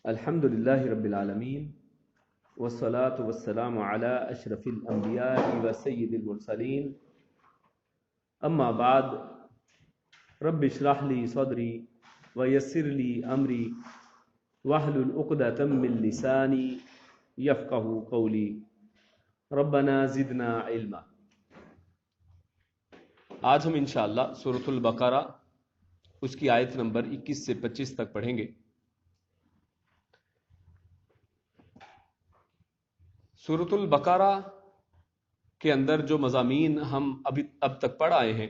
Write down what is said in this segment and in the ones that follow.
الحمد للہ رب العالمین والصلاة والسلام علی اشرف الانبیاء و سید المرسلین اما بعد رب اشرح لی صدری ویسر لی امری واحلل عقدۃ من لسانی یفقہوا قولی ربنا زدنا علما۔ آج ہم انشاءاللہ سورۃ البقرہ اس کی آیت نمبر 21 سے 25 تک پڑھیں گے۔ سورۃ البقرہ کے اندر جو مضامین ہم اب تک پڑھ آئے ہیں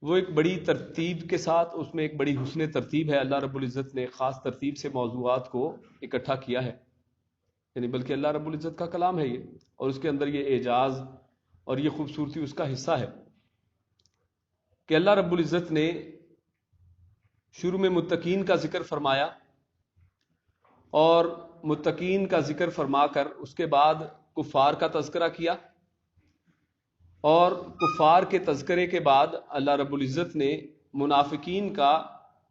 وہ ایک بڑی ترتیب کے ساتھ، اس میں ایک بڑی حسن ترتیب ہے۔ اللہ رب العزت نے خاص ترتیب سے موضوعات کو اکٹھا کیا ہے، یعنی بلکہ اللہ رب العزت کا کلام ہے یہ، اور اس کے اندر یہ اعجاز اور یہ خوبصورتی اس کا حصہ ہے کہ اللہ رب العزت نے شروع میں متقین کا ذکر فرمایا، اور متقین کا ذکر فرما کر اس کے بعد کفار کا تذکرہ کیا، اور کفار کے تذکرے کے بعد اللہ رب العزت نے منافقین کا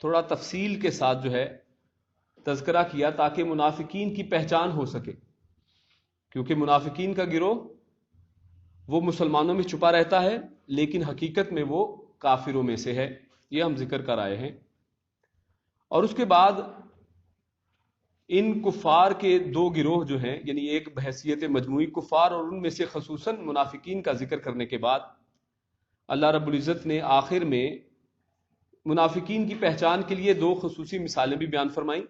تھوڑا تفصیل کے ساتھ جو ہے تذکرہ کیا، تاکہ منافقین کی پہچان ہو سکے، کیونکہ منافقین کا گروہ وہ مسلمانوں میں چھپا رہتا ہے لیکن حقیقت میں وہ کافروں میں سے ہے، یہ ہم ذکر کر آئے ہیں۔ اور اس کے بعد ان کفار کے دو گروہ جو ہیں، یعنی ایک بحیثیت مجموعی کفار اور ان میں سے خصوصاً منافقین کا ذکر کرنے کے بعد اللہ رب العزت نے آخر میں منافقین کی پہچان کے لیے دو خصوصی مثالیں بھی بیان فرمائیں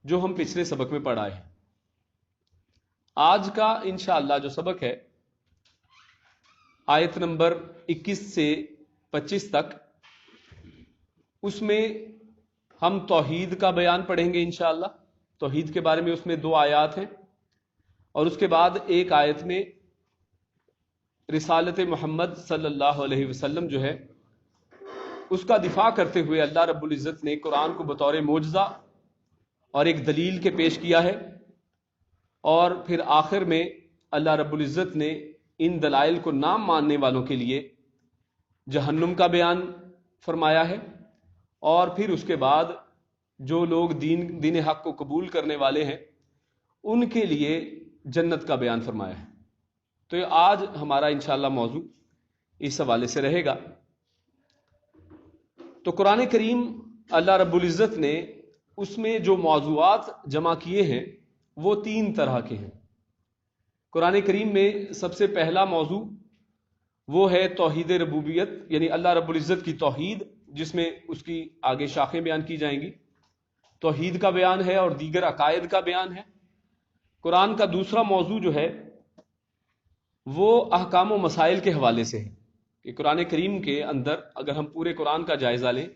جو ہم پچھلے سبق میں پڑھ آئے ہیں۔ آج کا انشاءاللہ جو سبق ہے آیت نمبر 21 سے 25 تک، اس میں ہم توحید کا بیان پڑھیں گے انشاءاللہ۔ توحید کے بارے میں اس میں دو آیات ہیں، اور اس کے بعد ایک آیت میں رسالت محمد صلی اللہ علیہ وسلم جو ہے اس کا دفاع کرتے ہوئے اللہ رب العزت نے قرآن کو بطور معجزہ اور ایک دلیل کے پیش کیا ہے، اور پھر آخر میں اللہ رب العزت نے ان دلائل کو نہ ماننے والوں کے لیے جہنم کا بیان فرمایا ہے، اور پھر اس کے بعد جو لوگ دین حق کو قبول کرنے والے ہیں ان کے لیے جنت کا بیان فرمایا ہے۔ تو یہ آج ہمارا انشاءاللہ موضوع اس حوالے سے رہے گا۔ تو قرآن کریم اللہ رب العزت نے اس میں جو موضوعات جمع کیے ہیں وہ تین طرح کے ہیں۔ قرآن کریم میں سب سے پہلا موضوع وہ ہے توحید ربوبیت، یعنی اللہ رب العزت کی توحید، جس میں اس کی آگے شاخیں بیان کی جائیں گی۔ توحید کا بیان ہے اور دیگر عقائد کا بیان ہے۔ قرآن کا دوسرا موضوع جو ہے وہ احکام و مسائل کے حوالے سے ہے کہ قرآن کریم کے اندر اگر ہم پورے قرآن کا جائزہ لیں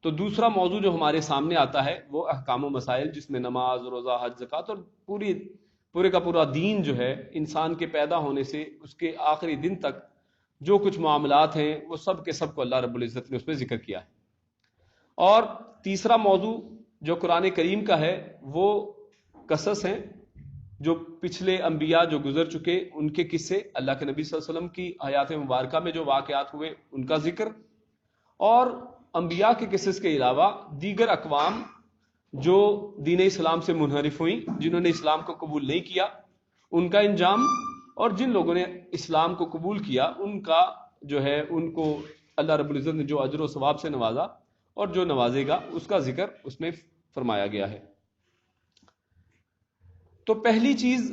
تو دوسرا موضوع جو ہمارے سامنے آتا ہے وہ احکام و مسائل، جس میں نماز، روزہ، حج، زکوٰۃ اور پورے کا پورا دین جو ہے انسان کے پیدا ہونے سے اس کے آخری دن تک جو کچھ معاملات ہیں وہ سب کے سب کو اللہ رب العزت نے اس میں ذکر کیا ہے۔ اور تیسرا موضوع جو قرآن کریم کا ہے وہ قصص ہیں، جو پچھلے انبیاء جو گزر چکے ان کے قصے، اللہ کے نبی صلی اللہ علیہ وسلم کی حیات مبارکہ میں جو واقعات ہوئے ان کا ذکر، اور انبیاء کے قصص کے علاوہ دیگر اقوام جو دین اسلام سے منحرف ہوئیں، جنہوں نے اسلام کو قبول نہیں کیا، ان کا انجام، اور جن لوگوں نے اسلام کو قبول کیا ان کا جو ہے ان کو اللہ رب العزت نے جو اجر و ثواب سے نوازا اور جو نوازے گا اس کا ذکر اس میں فرمایا گیا ہے۔ تو پہلی چیز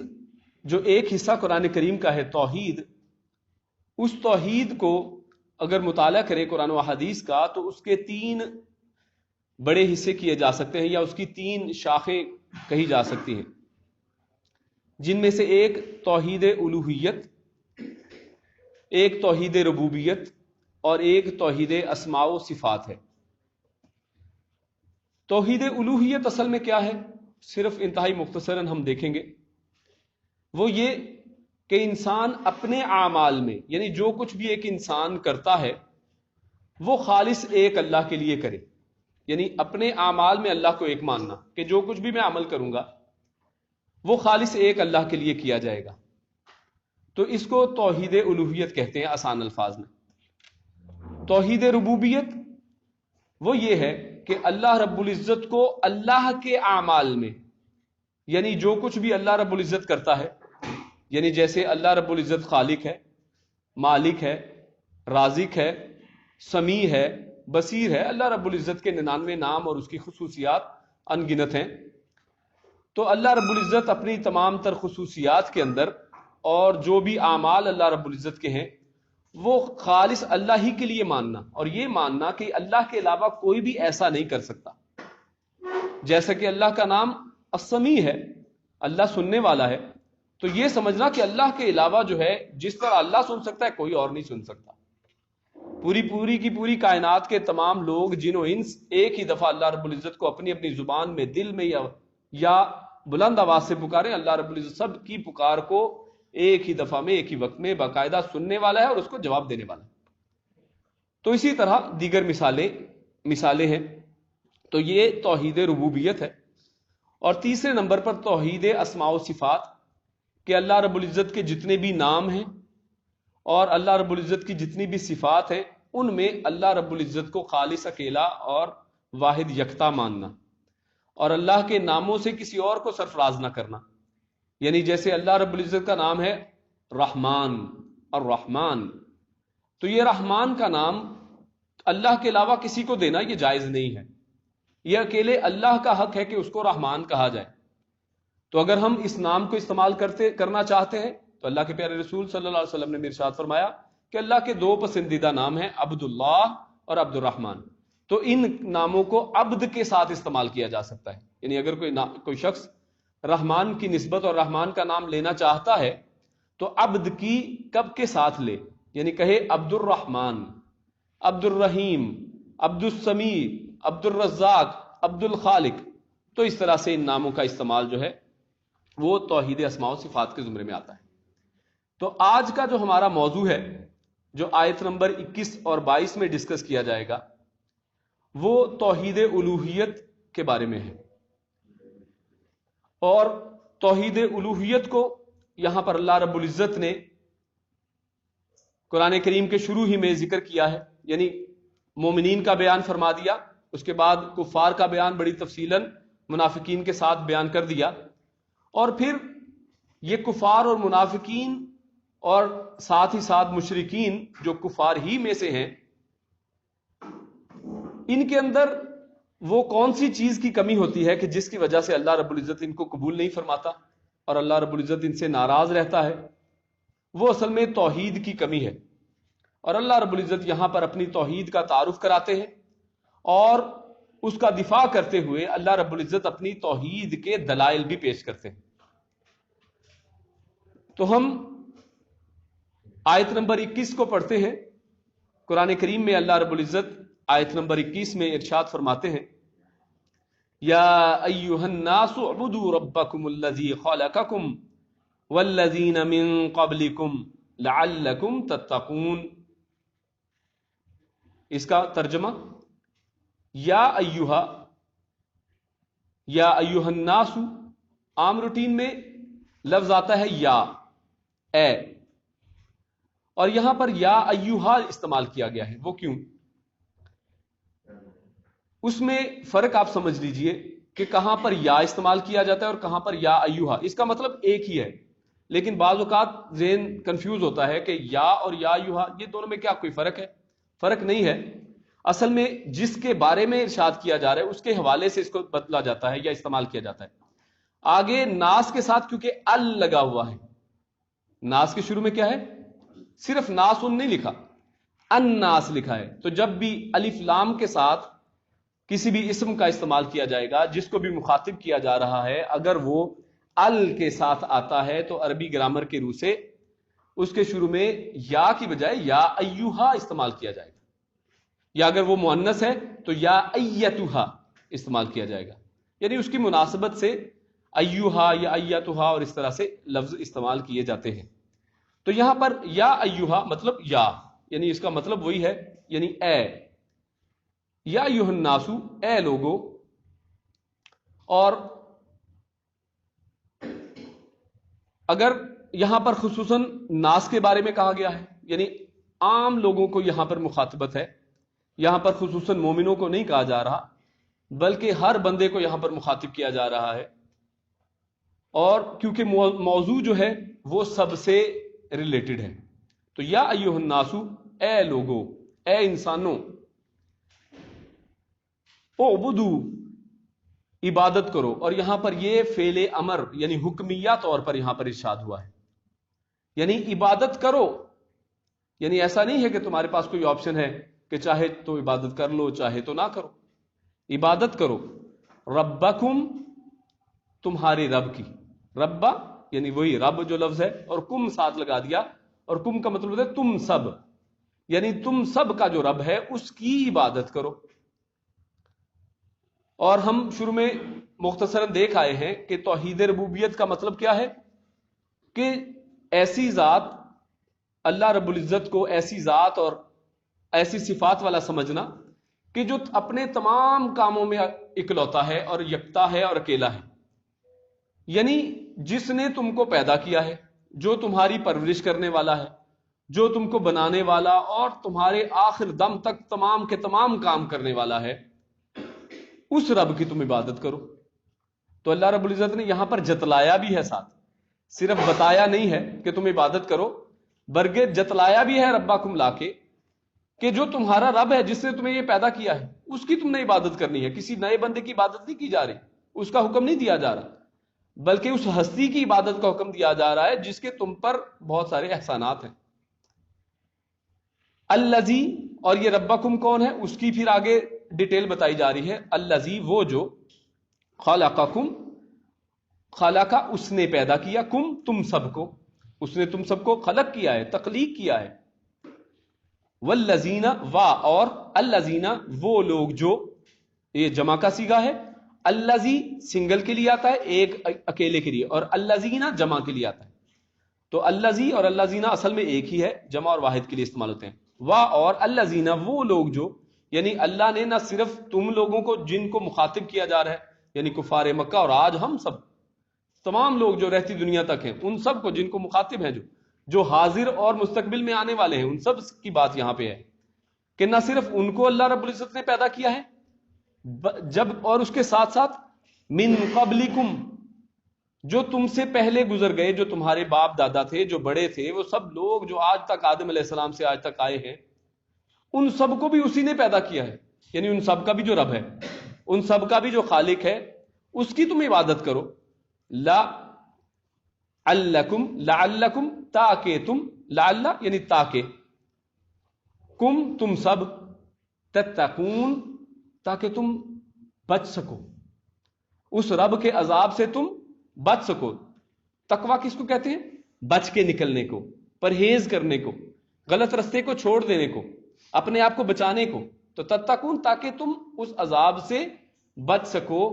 جو ایک حصہ قرآن کریم کا ہے توحید، اس توحید کو اگر مطالعہ کرے قرآن و حدیث کا تو اس کے تین بڑے حصے کیے جا سکتے ہیں، یا اس کی تین شاخیں کہی جا سکتی ہیں، جن میں سے ایک توحید الوہیت، ایک توحید ربوبیت اور ایک توحید اسماء و صفات ہے۔ توحید الوہیت اصل میں کیا ہے، صرف انتہائی مختصراً ہم دیکھیں گے، وہ یہ کہ انسان اپنے اعمال میں، یعنی جو کچھ بھی ایک انسان کرتا ہے وہ خالص ایک اللہ کے لیے کرے، یعنی اپنے اعمال میں اللہ کو ایک ماننا کہ جو کچھ بھی میں عمل کروں گا وہ خالص ایک اللہ کے لیے کیا جائے گا۔ تو اس کو توحید الوہیت کہتے ہیں آسان الفاظ میں۔ توحید ربوبیت وہ یہ ہے کہ اللہ رب العزت کو اللہ کے اعمال میں، یعنی جو کچھ بھی اللہ رب العزت کرتا ہے، یعنی جیسے اللہ رب العزت خالق ہے، مالک ہے، رازق ہے، سمیع ہے، بصیر ہے، اللہ رب العزت کے 99 نام اور اس کی خصوصیات ان گنت ہیں. تو اللہ رب العزت اپنی تمام تر خصوصیات کے اندر اور جو بھی اعمال اللہ رب العزت کے ہیں وہ خالص اللہ ہی کے لیے ماننا، اور یہ ماننا کہ اللہ کے علاوہ کوئی بھی ایسا نہیں کر سکتا. جیسا کہ اللہ کا نام السمیع ہے، اللہ سننے والا ہے، تو یہ سمجھنا کہ اللہ کے علاوہ جو ہے جس طرح اللہ سن سکتا ہے کوئی اور نہیں سن سکتا. پوری کی پوری کائنات کے تمام لوگ جن و انس ایک ہی دفعہ اللہ رب العزت کو اپنی اپنی زبان میں، دل میں یا بلند آواز سے پکاریں، اللہ رب العزت سب کی پکار کو ایک ہی دفعہ میں، ایک ہی وقت میں باقاعدہ سننے والا ہے اور اس کو جواب دینے والا ہے. تو اسی طرح دیگر مثالیں ہیں. تو یہ توحید ربوبیت ہے. اور تیسرے نمبر پر توحید اسماء و صفات، کہ اللہ رب العزت کے جتنے بھی نام ہیں اور اللہ رب العزت کی جتنی بھی صفات ہیں ان میں اللہ رب العزت کو خالص اکیلا اور واحد یکتا ماننا، اور اللہ کے ناموں سے کسی اور کو سرفراز نہ کرنا. یعنی جیسے اللہ رب العزت کا نام ہے رحمان اور رحمان، تو یہ رحمان کا نام اللہ کے علاوہ کسی کو دینا یہ جائز نہیں ہے. یہ اکیلے اللہ کا حق ہے کہ اس کو رحمان کہا جائے. تو اگر ہم اس نام کو استعمال کرنا چاہتے ہیں تو اللہ کے پیارے رسول صلی اللہ علیہ وسلم نے ارشاد فرمایا کہ اللہ کے 2 پسندیدہ نام ہیں، عبد اللہ اور عبد الرحمن. تو ان ناموں کو عبد کے ساتھ استعمال کیا جا سکتا ہے. یعنی اگر کوئی شخص رحمان کی نسبت اور رحمان کا نام لینا چاہتا ہے تو عبد کی کب کے ساتھ لے، یعنی کہے عبد الرحمن، عبد الرحیم، عبد السمیع، عبد الرزاق، عبد الخالق. تو اس طرح سے ان ناموں کا استعمال جو ہے وہ توحید اسماء و صفات کے زمرے میں آتا ہے. تو آج کا جو ہمارا موضوع ہے، جو آیت نمبر 21 اور 22 میں ڈسکس کیا جائے گا، وہ توحید الوہیت کے بارے میں ہے. اور توحید الوہیت کو یہاں پر اللہ رب العزت نے قرآن کریم کے شروع ہی میں ذکر کیا ہے. یعنی مومنین کا بیان فرما دیا، اس کے بعد کفار کا بیان بڑی تفصیلاً منافقین کے ساتھ بیان کر دیا، اور پھر یہ کفار اور منافقین اور ساتھ ہی ساتھ مشرکین جو کفار ہی میں سے ہیں، ان کے اندر وہ کون سی چیز کی کمی ہوتی ہے کہ جس کی وجہ سے اللہ رب العزت ان کو قبول نہیں فرماتا اور اللہ رب العزت ان سے ناراض رہتا ہے. وہ اصل میں توحید کی کمی ہے. اور اللہ رب العزت یہاں پر اپنی توحید کا تعارف کراتے ہیں اور اس کا دفاع کرتے ہوئے اللہ رب العزت اپنی توحید کے دلائل بھی پیش کرتے ہیں. تو ہم آیت نمبر 21 کو پڑھتے ہیں. قرآن کریم میں اللہ رب العزت آیت نمبر 21 میں ارشاد فرماتے ہیں، یا ایھا الناس اعبدوا ربکم الذی خلقکم والذین من قبلکم لعلکم تتقون. اس کا ترجمہ یا ایھا الناس، عام روٹین میں لفظ آتا ہے یا، اے، اور یہاں پر یا ایھا استعمال کیا گیا ہے. وہ کیوں؟ اس میں فرق آپ سمجھ لیجئے کہ کہاں پر یا استعمال کیا جاتا ہے اور کہاں پر یا ایھا. اس کا مطلب ایک ہی ہے، لیکن بعض اوقات ذہن کنفیوز ہوتا ہے کہ یا اور یا ایھا یہ دونوں میں کیا کوئی فرق ہے؟ فرق نہیں ہے. اصل میں جس کے بارے میں ارشاد کیا جا رہا ہے اس کے حوالے سے اس کو بدلا جاتا ہے یا استعمال کیا جاتا ہے. آگے ناس کے ساتھ کیونکہ ال لگا ہوا ہے، ناس کے شروع میں کیا ہے؟ صرف ناسن نہیں لکھا، الناس لکھا ہے. تو جب بھی الف لام کے ساتھ کسی بھی اسم کا استعمال کیا جائے گا جس کو بھی مخاطب کیا جا رہا ہے، اگر وہ ال کے ساتھ آتا ہے تو عربی گرامر کے روح سے اس کے شروع میں یا کی بجائے یا ایھا استعمال کیا جائے گا، یا اگر وہ مؤنث ہے تو یا ایتھا استعمال کیا جائے گا. یعنی اس کی مناسبت سے ایھا یا ایتھا اور اس طرح سے لفظ استعمال کیے جاتے ہیں. تو یہاں پر یا ایھا مطلب یا، یعنی اس کا مطلب وہی ہے، یعنی اے، یا ایھا الناس، اے لوگو. اور اگر یہاں پر خصوصاً ناس کے بارے میں کہا گیا ہے، یعنی عام لوگوں کو یہاں پر مخاطبت ہے، یہاں پر خصوصاً مومنوں کو نہیں کہا جا رہا، بلکہ ہر بندے کو یہاں پر مخاطب کیا جا رہا ہے، اور کیونکہ موضوع جو ہے وہ سب سے ریلیٹڈ ہے. تو یا ایھا الناس، اے لوگو، اے انسانوں، اعبدو، عبادت کرو. اور یہاں پر یہ فعل امر یعنی حکمیہ طور پر یہاں پر ارشاد ہوا ہے، یعنی عبادت کرو. یعنی ایسا نہیں ہے کہ تمہارے پاس کوئی آپشن ہے کہ چاہے تو عبادت کر لو چاہے تو نہ کرو. عبادت کرو ربکم، تمہارے رب کی. ربا یعنی وہی رب جو لفظ ہے، اور کم ساتھ لگا دیا، اور کم کا مطلب ہے تم سب، یعنی تم سب کا جو رب ہے اس کی عبادت کرو. اور ہم شروع میں مختصراً دیکھ آئے ہیں کہ توحید ربوبیت کا مطلب کیا ہے، کہ ایسی ذات، اللہ رب العزت کو ایسی ذات اور ایسی صفات والا سمجھنا کہ جو اپنے تمام کاموں میں اکلوتا ہے اور یکتا ہے اور اکیلا ہے. یعنی جس نے تم کو پیدا کیا ہے، جو تمہاری پرورش کرنے والا ہے، جو تم کو بنانے والا اور تمہارے آخر دم تک تمام کے تمام کام کرنے والا ہے، اس رب کی تم عبادت کرو. تو اللہ رب العزت نے یہاں پر جتلایا بھی ہے، ساتھ صرف بتایا نہیں ہے کہ تم عبادت کرو، بلکہ جتلایا بھی ہے ربکم لا کے، کہ جو تمہارا رب ہے جس نے تمہیں یہ پیدا کیا ہے اس کی تم نے عبادت کرنی ہے. کسی نئے بندے کی عبادت نہیں کی جا رہی، اس کا حکم نہیں دیا جا رہا، بلکہ اس ہستی کی عبادت کا حکم دیا جا رہا ہے جس کے تم پر بہت سارے احسانات ہیں. الذی، اور یہ ربکم کون ہے اس کی پھر آگے ڈیٹیل بتائی جا رہی ہے. الذی، وہ جو، خلقکم، خلقہ اس نے پیدا کیا، کم تم سب کو، اس نے تم سب کو خلق کیا ہے، تخلیق کیا ہے. والذین، وا، اور الذین، وہ لوگ جو، یہ جمع کا صیغہ ہے. الذی سنگل کے لیے آتا ہے، ایک اکیلے کے لیے، اور الذین جمع کے لیے آتا ہے. تو الذی اور الذین اصل میں ایک ہی ہے، جمع اور واحد کے لیے استعمال ہوتے ہیں. وا، اور الذین، وہ لوگ جو، یعنی اللہ نے نہ صرف تم لوگوں کو جن کو مخاطب کیا جا رہا ہے یعنی کفار مکہ، اور آج ہم سب تمام لوگ جو رہتی دنیا تک ہیں ان سب کو جن کو مخاطب ہیں، جو حاضر اور مستقبل میں آنے والے ہیں، ان سب کی بات یہاں پہ ہے کہ نہ صرف ان کو اللہ رب العزت نے پیدا کیا ہے، جب اور اس کے ساتھ ساتھ من قبلکم، جو تم سے پہلے گزر گئے، جو تمہارے باپ دادا تھے، جو بڑے تھے، وہ سب لوگ جو آج تک آدم علیہ السلام سے آج تک آئے ہیں، ان سب کو بھی اسی نے پیدا کیا ہے. یعنی ان سب کا بھی جو رب ہے، ان سب کا بھی جو خالق ہے، اس کی تم عبادت کرو. لا علکم، لعلکم، تاکہ تم، لعل یعنی تاکہ، کم تم سب، تتقون تاکہ تم بچ سکو، اس رب کے عذاب سے تم بچ سکو. تقویٰ کس کو کہتے ہیں؟ بچ کے نکلنے کو، پرہیز کرنے کو، غلط رستے کو چھوڑ دینے کو، اپنے آپ کو بچانے کو. تو تتقون تاکہ تم اس عذاب سے بچ سکو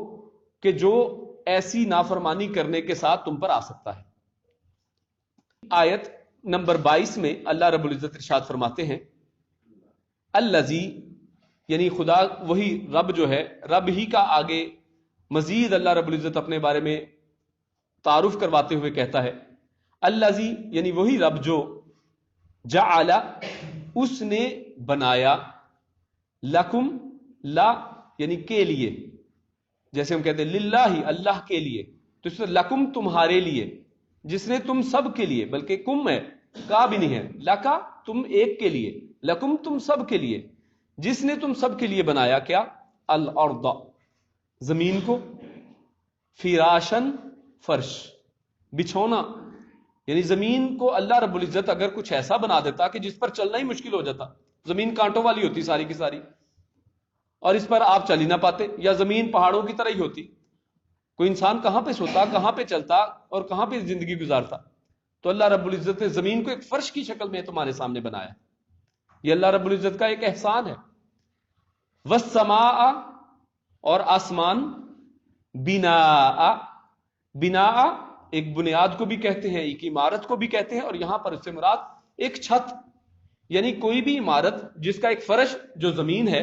کہ جو ایسی نافرمانی کرنے کے ساتھ تم پر آ سکتا ہے. آیت نمبر 22 میں اللہ رب العزت ارشاد فرماتے ہیں الذی، یعنی خدا وہی رب جو ہے، رب ہی کا آگے مزید اللہ رب العزت اپنے بارے میں تعارف کرواتے ہوئے کہتا ہے الذی، یعنی وہی رب جو، جعل، اس نے بنایا، لکم، لا یعنی کے لیے، جیسے ہم کہتے ہیں للہ، اللہ کے لیے، تو اس میں لکم تمہارے لیے، جس نے تم سب کے لیے، بلکہ کم ہے، کا بھی نہیں ہے، لکا تم ایک کے لیے، لکم تم سب کے لیے، جس نے تم سب کے لیے بنایا کیا، الارض زمین کو، فراشن فرش، بچھونا. یعنی زمین کو اللہ رب العزت اگر کچھ ایسا بنا دیتا کہ جس پر چلنا ہی مشکل ہو جاتا، زمین کانٹوں والی ہوتی ساری کی ساری، اور اس پر آپ چل ہی نہ پاتے، یا زمین پہاڑوں کی طرح ہی ہوتی، کوئی انسان کہاں پہ سوتا، کہاں پہ چلتا اور کہاں پہ زندگی گزارتا. تو اللہ رب العزت نے زمین کو ایک فرش کی شکل میں تمہارے سامنے بنایا. یہ اللہ رب العزت کا ایک احسان ہے. والسماء، اور آسمان، بناء، بناء ایک بنیاد کو بھی کہتے ہیں، ایک عمارت کو بھی کہتے ہیں، اور یہاں پر اس سے مراد ایک چھت، یعنی کوئی بھی عمارت جس کا ایک فرش جو زمین ہے،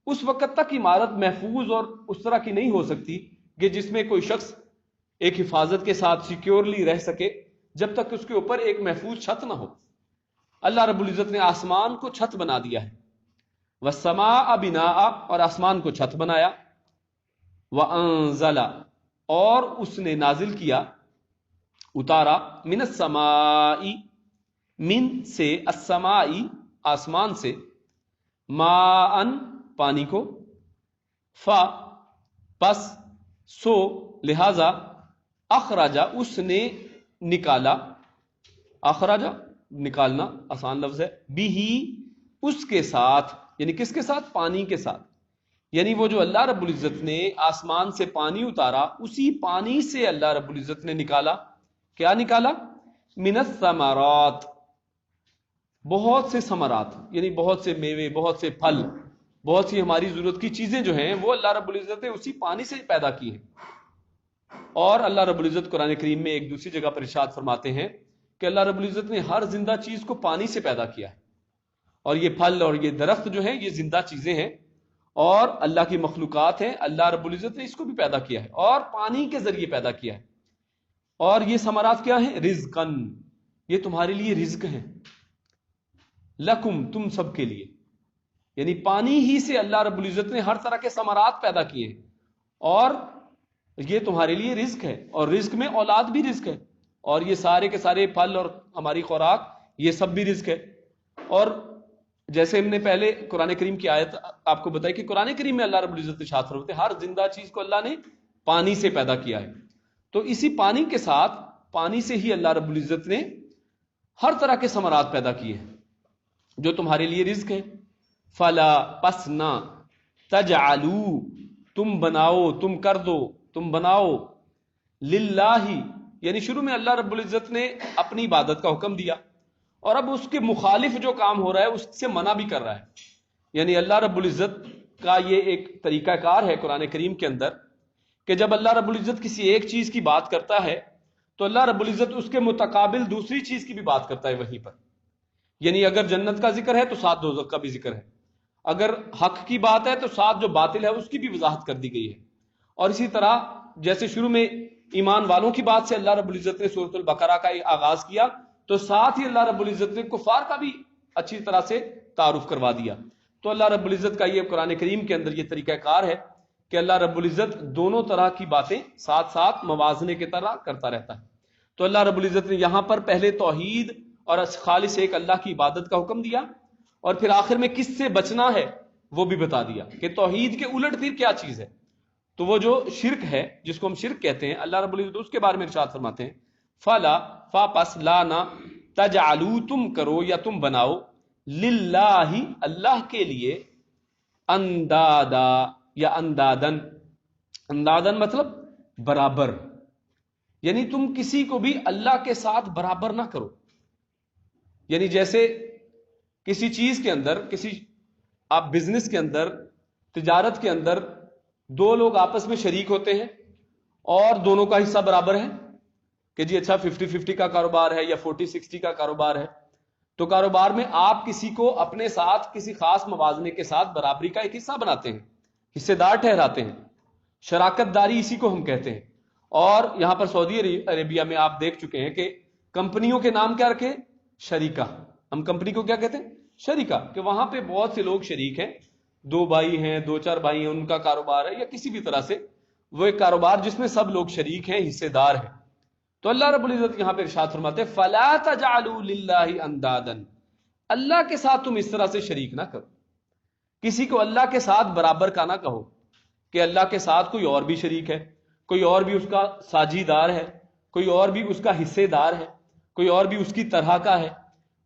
اس وقت تک عمارت محفوظ اور اس طرح کی نہیں ہو سکتی کہ جس میں کوئی شخص ایک حفاظت کے ساتھ سیکیورلی رہ سکے جب تک اس کے اوپر ایک محفوظ چھت نہ ہو. اللہ رب العزت نے آسمان کو چھت بنا دیا ہے. والسماء بناء، اور آسمان کو چھت بنایا. وَأَنزَلَ اور اس نے نازل کیا اتارا من السماء من سے السماء آسمان سے ماء پانی کو پس سو لہذا اخرجا اس نے نکالا اخرجا نکالنا آسان لفظ ہے بھی اس کے ساتھ یعنی کس کے ساتھ پانی کے ساتھ یعنی وہ جو اللہ رب العزت نے آسمان سے پانی اتارا اسی پانی سے اللہ رب العزت نے نکالا کیا نکالا من الثمرات بہت سے ثمرات یعنی بہت سے میوے بہت سے پھل بہت سی ہماری ضرورت کی چیزیں جو ہیں وہ اللہ رب العزت نے اسی پانی سے پیدا کی ہیں اور اللہ رب العزت قرآن کریم میں ایک دوسری جگہ پر ارشاد فرماتے ہیں کہ اللہ رب العزت نے ہر زندہ چیز کو پانی سے پیدا کیا ہے اور یہ پھل اور یہ درخت جو ہیں یہ زندہ چیزیں ہیں اور اللہ کی مخلوقات ہیں اللہ رب العزت نے اس کو بھی پیدا کیا ہے اور پانی کے ذریعے پیدا کیا ہے اور یہ ثمرات کیا ہیں رزقن یہ تمہارے لیے رزق ہیں لکم تم سب کے لیے یعنی پانی ہی سے اللہ رب العزت نے ہر طرح کے ثمرات پیدا کیے ہیں اور یہ تمہارے لیے رزق ہے اور رزق میں اولاد بھی رزق ہے اور یہ سارے کے سارے پھل اور ہماری خوراک یہ سب بھی رزق ہے اور جیسے ہم نے پہلے قرآن کریم کی آیت آپ کو بتائی کہ قرآن کریم میں اللہ رب العزت ارشاد فرماتے ہیں ہر زندہ چیز کو اللہ نے پانی سے پیدا کیا ہے تو اسی پانی کے ساتھ پانی سے ہی اللہ رب العزت نے ہر طرح کے ثمرات پیدا کیے ہیں جو تمہارے لیے رزق ہے فلا پس نہ تجعلوا تم بناؤ تم کر دو تم بناؤ للہ یعنی شروع میں اللہ رب العزت نے اپنی عبادت کا حکم دیا اور اب اس کے مخالف جو کام ہو رہا ہے اس سے منع بھی کر رہا ہے یعنی اللہ رب العزت کا یہ ایک طریقہ کار ہے قرآن کریم کے اندر کہ جب اللہ رب العزت کسی ایک چیز کی بات کرتا ہے تو اللہ رب العزت اس کے متقابل دوسری چیز کی بھی بات کرتا ہے وہیں پر یعنی اگر جنت کا ذکر ہے تو ساتھ دوزخ کا بھی ذکر ہے اگر حق کی بات ہے تو ساتھ جو باطل ہے اس کی بھی وضاحت کر دی گئی ہے اور اسی طرح جیسے شروع میں ایمان والوں کی بات سے اللہ رب العزت نے سورۃ البقرہ کا آغاز کیا تو ساتھ ہی اللہ رب العزت نے کفار کا بھی اچھی طرح سے تعارف کروا دیا تو اللہ رب العزت کا یہ قرآن کریم کے اندر یہ طریقہ کار ہے کہ اللہ رب العزت دونوں طرح کی باتیں ساتھ ساتھ موازنے کی طرح کرتا رہتا ہے تو اللہ رب العزت نے یہاں پر پہلے توحید اور خالص ایک اللہ کی عبادت کا حکم دیا اور پھر آخر میں کس سے بچنا ہے وہ بھی بتا دیا کہ توحید کے الٹ پھر کیا چیز ہے تو وہ جو شرک ہے جس کو ہم شرک کہتے ہیں اللہ رب العزت اس کے بارے میں ارشاد فرماتے ہیں فلا پس لا نہ تجعلوا تم کرو یا تم بناؤ للہ اللہ کے لیے اندادا یا اندادن اندادن مطلب برابر یعنی تم کسی کو بھی اللہ کے ساتھ برابر نہ کرو یعنی جیسے کسی چیز کے اندر کسی آپ بزنس کے اندر تجارت کے اندر دو لوگ آپس میں شریک ہوتے ہیں اور دونوں کا حصہ برابر ہے کہ جی اچھا 50-50 کا کاروبار ہے یا 40-60 کا کاروبار ہے تو کاروبار میں آپ کسی کو اپنے ساتھ کسی خاص موازنے کے ساتھ برابری کا ایک حصہ بناتے ہیں حصے دار ٹھہراتے ہیں شراکت داری اسی کو ہم کہتے ہیں اور یہاں پر سعودی عربیہ میں آپ دیکھ چکے ہیں کہ کمپنیوں کے نام کیا رکھے شریکہ ہم کمپنی کو کیا کہتے ہیں شریکہ کہ وہاں پہ بہت سے لوگ شریک ہیں 2 بھائی ہیں 2-4 بھائی ہیں ان کا کاروبار ہے یا کسی بھی طرح سے وہ ایک کاروبار جس میں سب لوگ شریک ہیں حصے دار ہیں تو اللہ رب العزت یہاں پہ ارشاد فرماتے ہیں فلا تجعلوا للہ اندادا اللہ کے ساتھ تم اس طرح سے شریک نہ کرو کسی کو اللہ کے ساتھ برابر کا نہ کہو کہ اللہ کے ساتھ کوئی اور بھی شریک ہے کوئی اور بھی اس کا ساجی دار ہے کوئی اور بھی اس کا حصے دار ہے کوئی اور بھی اس کی طرح کا ہے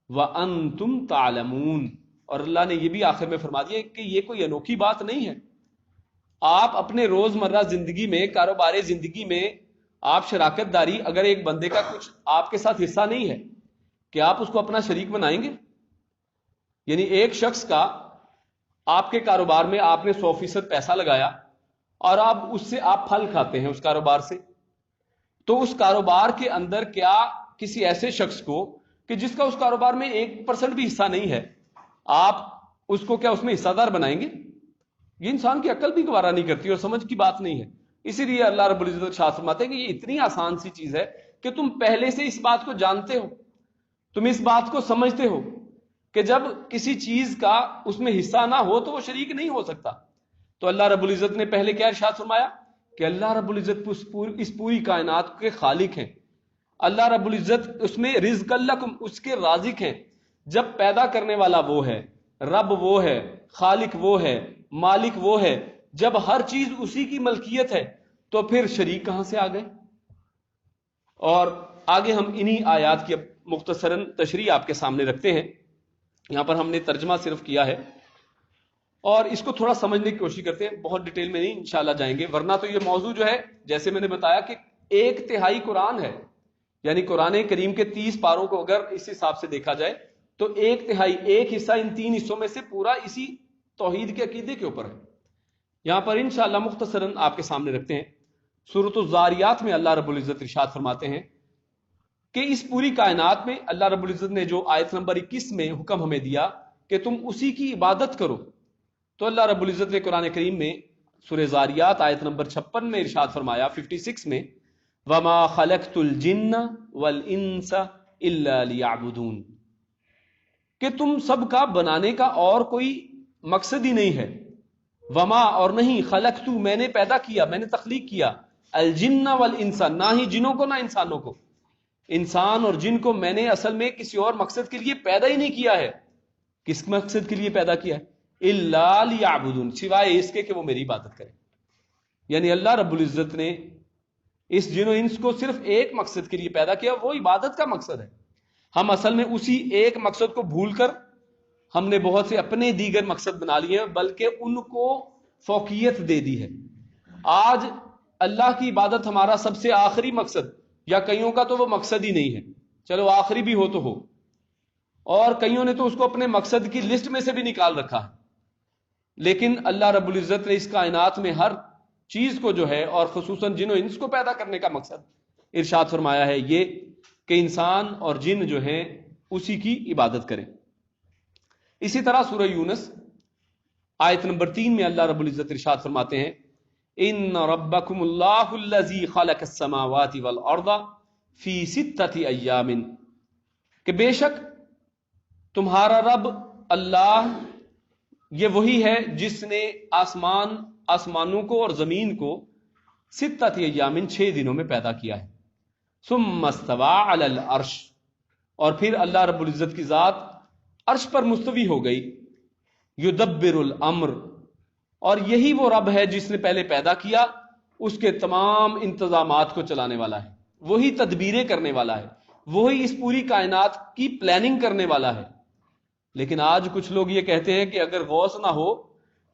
وَأَنْتُمْ تَعْلَمُونَ اور اللہ نے یہ بھی آخر میں فرما دیا کہ یہ کوئی انوکھی بات نہیں ہے آپ اپنے روزمرہ زندگی میں کاروباری زندگی میں آپ شراکت داری اگر ایک بندے کا کچھ آپ کے ساتھ حصہ نہیں ہے کہ آپ اس کو اپنا شریک بنائیں گے یعنی ایک شخص کا آپ کے کاروبار میں آپ نے 100% پیسہ لگایا اور آپ اس سے آپ پھل کھاتے ہیں اس کاروبار سے تو اس کاروبار کے اندر کیا کسی ایسے شخص کو کہ جس کا اس کاروبار میں 1% بھی حصہ نہیں ہے آپ اس کو کیا اس میں حصہ دار بنائیں گے یہ انسان کی عقل بھی گوارا نہیں کرتی اور سمجھ کی بات نہیں ہے اسی لیے اللہ رب العزت شاہ فرماتے ہیں کہ یہ اتنی آسان سی چیز ہے کہ تم پہلے سے اس بات کو جانتے ہو تم اس بات کو سمجھتے ہو کہ جب کسی چیز کا اس میں حصہ نہ ہو تو وہ شریک نہیں ہو سکتا تو اللہ رب العزت نے پہلے کیا ارشاد فرمایا کہ اللہ رب العزت اس پوری کائنات کے خالق ہیں. اللہ رب العزت اس میں رزق لکم اس کے رازق ہیں. جب پیدا کرنے والا وہ ہے، رب وہ ہے، خالق وہ ہے، مالک وہ ہے، جب ہر چیز اسی کی ملکیت ہے تو پھر شریک کہاں سے آ گئے؟ اور آگے ہم انہی آیات کی مختصراً تشریح آپ کے سامنے رکھتے ہیں. یہاں پر ہم نے ترجمہ صرف کیا ہے اور اس کو تھوڑا سمجھنے کی کوشش کرتے ہیں، بہت ڈیٹیل میں نہیں انشاءاللہ جائیں گے، ورنہ تو یہ موضوع جو ہے جیسے میں نے بتایا کہ 1/3 قرآن ہے. یعنی قرآن کریم کے 30 پاروں کو اگر اس حساب سے دیکھا جائے تو 1/3 ایک حصہ ان 3 حصوں میں سے پورا اسی توحید کے عقیدے کے اوپر ہے. یہاں پر انشاءاللہ مختصراً آپ کے سامنے رکھتے ہیں. سورۃ الذاریات میں اللہ رب العزت ارشاد فرماتے ہیں کہ اس پوری کائنات میں اللہ رب العزت نے جو آیت نمبر 21 میں حکم ہمیں دیا کہ تم اسی کی عبادت کرو، تو اللہ رب العزت نے قرآن کریم میں سورہ ذاریات آیت نمبر 56 میں ارشاد فرمایا 56 میں وَمَا خَلَقْتُ الْجِنَّ وَالْإِنسَ إِلَّا لِيَعْبُدُونَ، کہ تم سب کا بنانے کا اور کوئی مقصد ہی نہیں ہے. وما اور نہیں، خلقتو میں نے پیدا کیا، میں نے تخلیق کیا، الجن والانس نہ ہی جنوں کو نہ انسانوں کو. انسان اور جن کو میں نے اصل میں کسی اور مقصد کے لیے پیدا ہی نہیں کیا ہے. کس مقصد کے لیے پیدا کیا ہے؟ الا لیعبدون، سوائے اس کے کہ وہ میری عبادت کریں. یعنی اللہ رب العزت نے اس جن و انس کو صرف ایک مقصد کے لیے پیدا کیا، وہ عبادت کا مقصد ہے. ہم اصل میں اسی ایک مقصد کو بھول کر ہم نے بہت سے اپنے دیگر مقصد بنا لیے ہیں، بلکہ ان کو فوقیت دے دی ہے. آج اللہ کی عبادت ہمارا سب سے آخری مقصد، یا کئیوں کا تو وہ مقصد ہی نہیں ہے، چلو آخری بھی ہو تو ہو، اور کئیوں نے تو اس کو اپنے مقصد کی لسٹ میں سے بھی نکال رکھا ہے. لیکن اللہ رب العزت نے اس کائنات میں ہر چیز کو جو ہے اور خصوصاً جن و انس کو پیدا کرنے کا مقصد ارشاد فرمایا ہے یہ کہ انسان اور جن جو ہیں اسی کی عبادت کریں. اسی طرح سورہ یونس آیت نمبر 3 میں اللہ رب العزت ارشاد فرماتے ہیں ان ربکم اللہ الذی خلق السماوات والارض فی 6 ایام، کہ بے شک تمہارا رب اللہ یہ وہی ہے جس نے آسمانوں کو اور زمین کو 6 ایام 6 دنوں میں پیدا کیا ہے. ثم استوى علی العرش، اور پھر اللہ رب العزت کی ذات عرش پر مستوی ہو گئی. یدبر الامر، اور یہی وہ رب ہے جس نے پہلے پیدا کیا، اس کے تمام انتظامات کو چلانے والا ہے، وہی تدبیریں کرنے والا ہے، وہی اس پوری کائنات کی پلاننگ کرنے والا ہے. لیکن آج کچھ لوگ یہ کہتے ہیں کہ اگر غوث نہ ہو،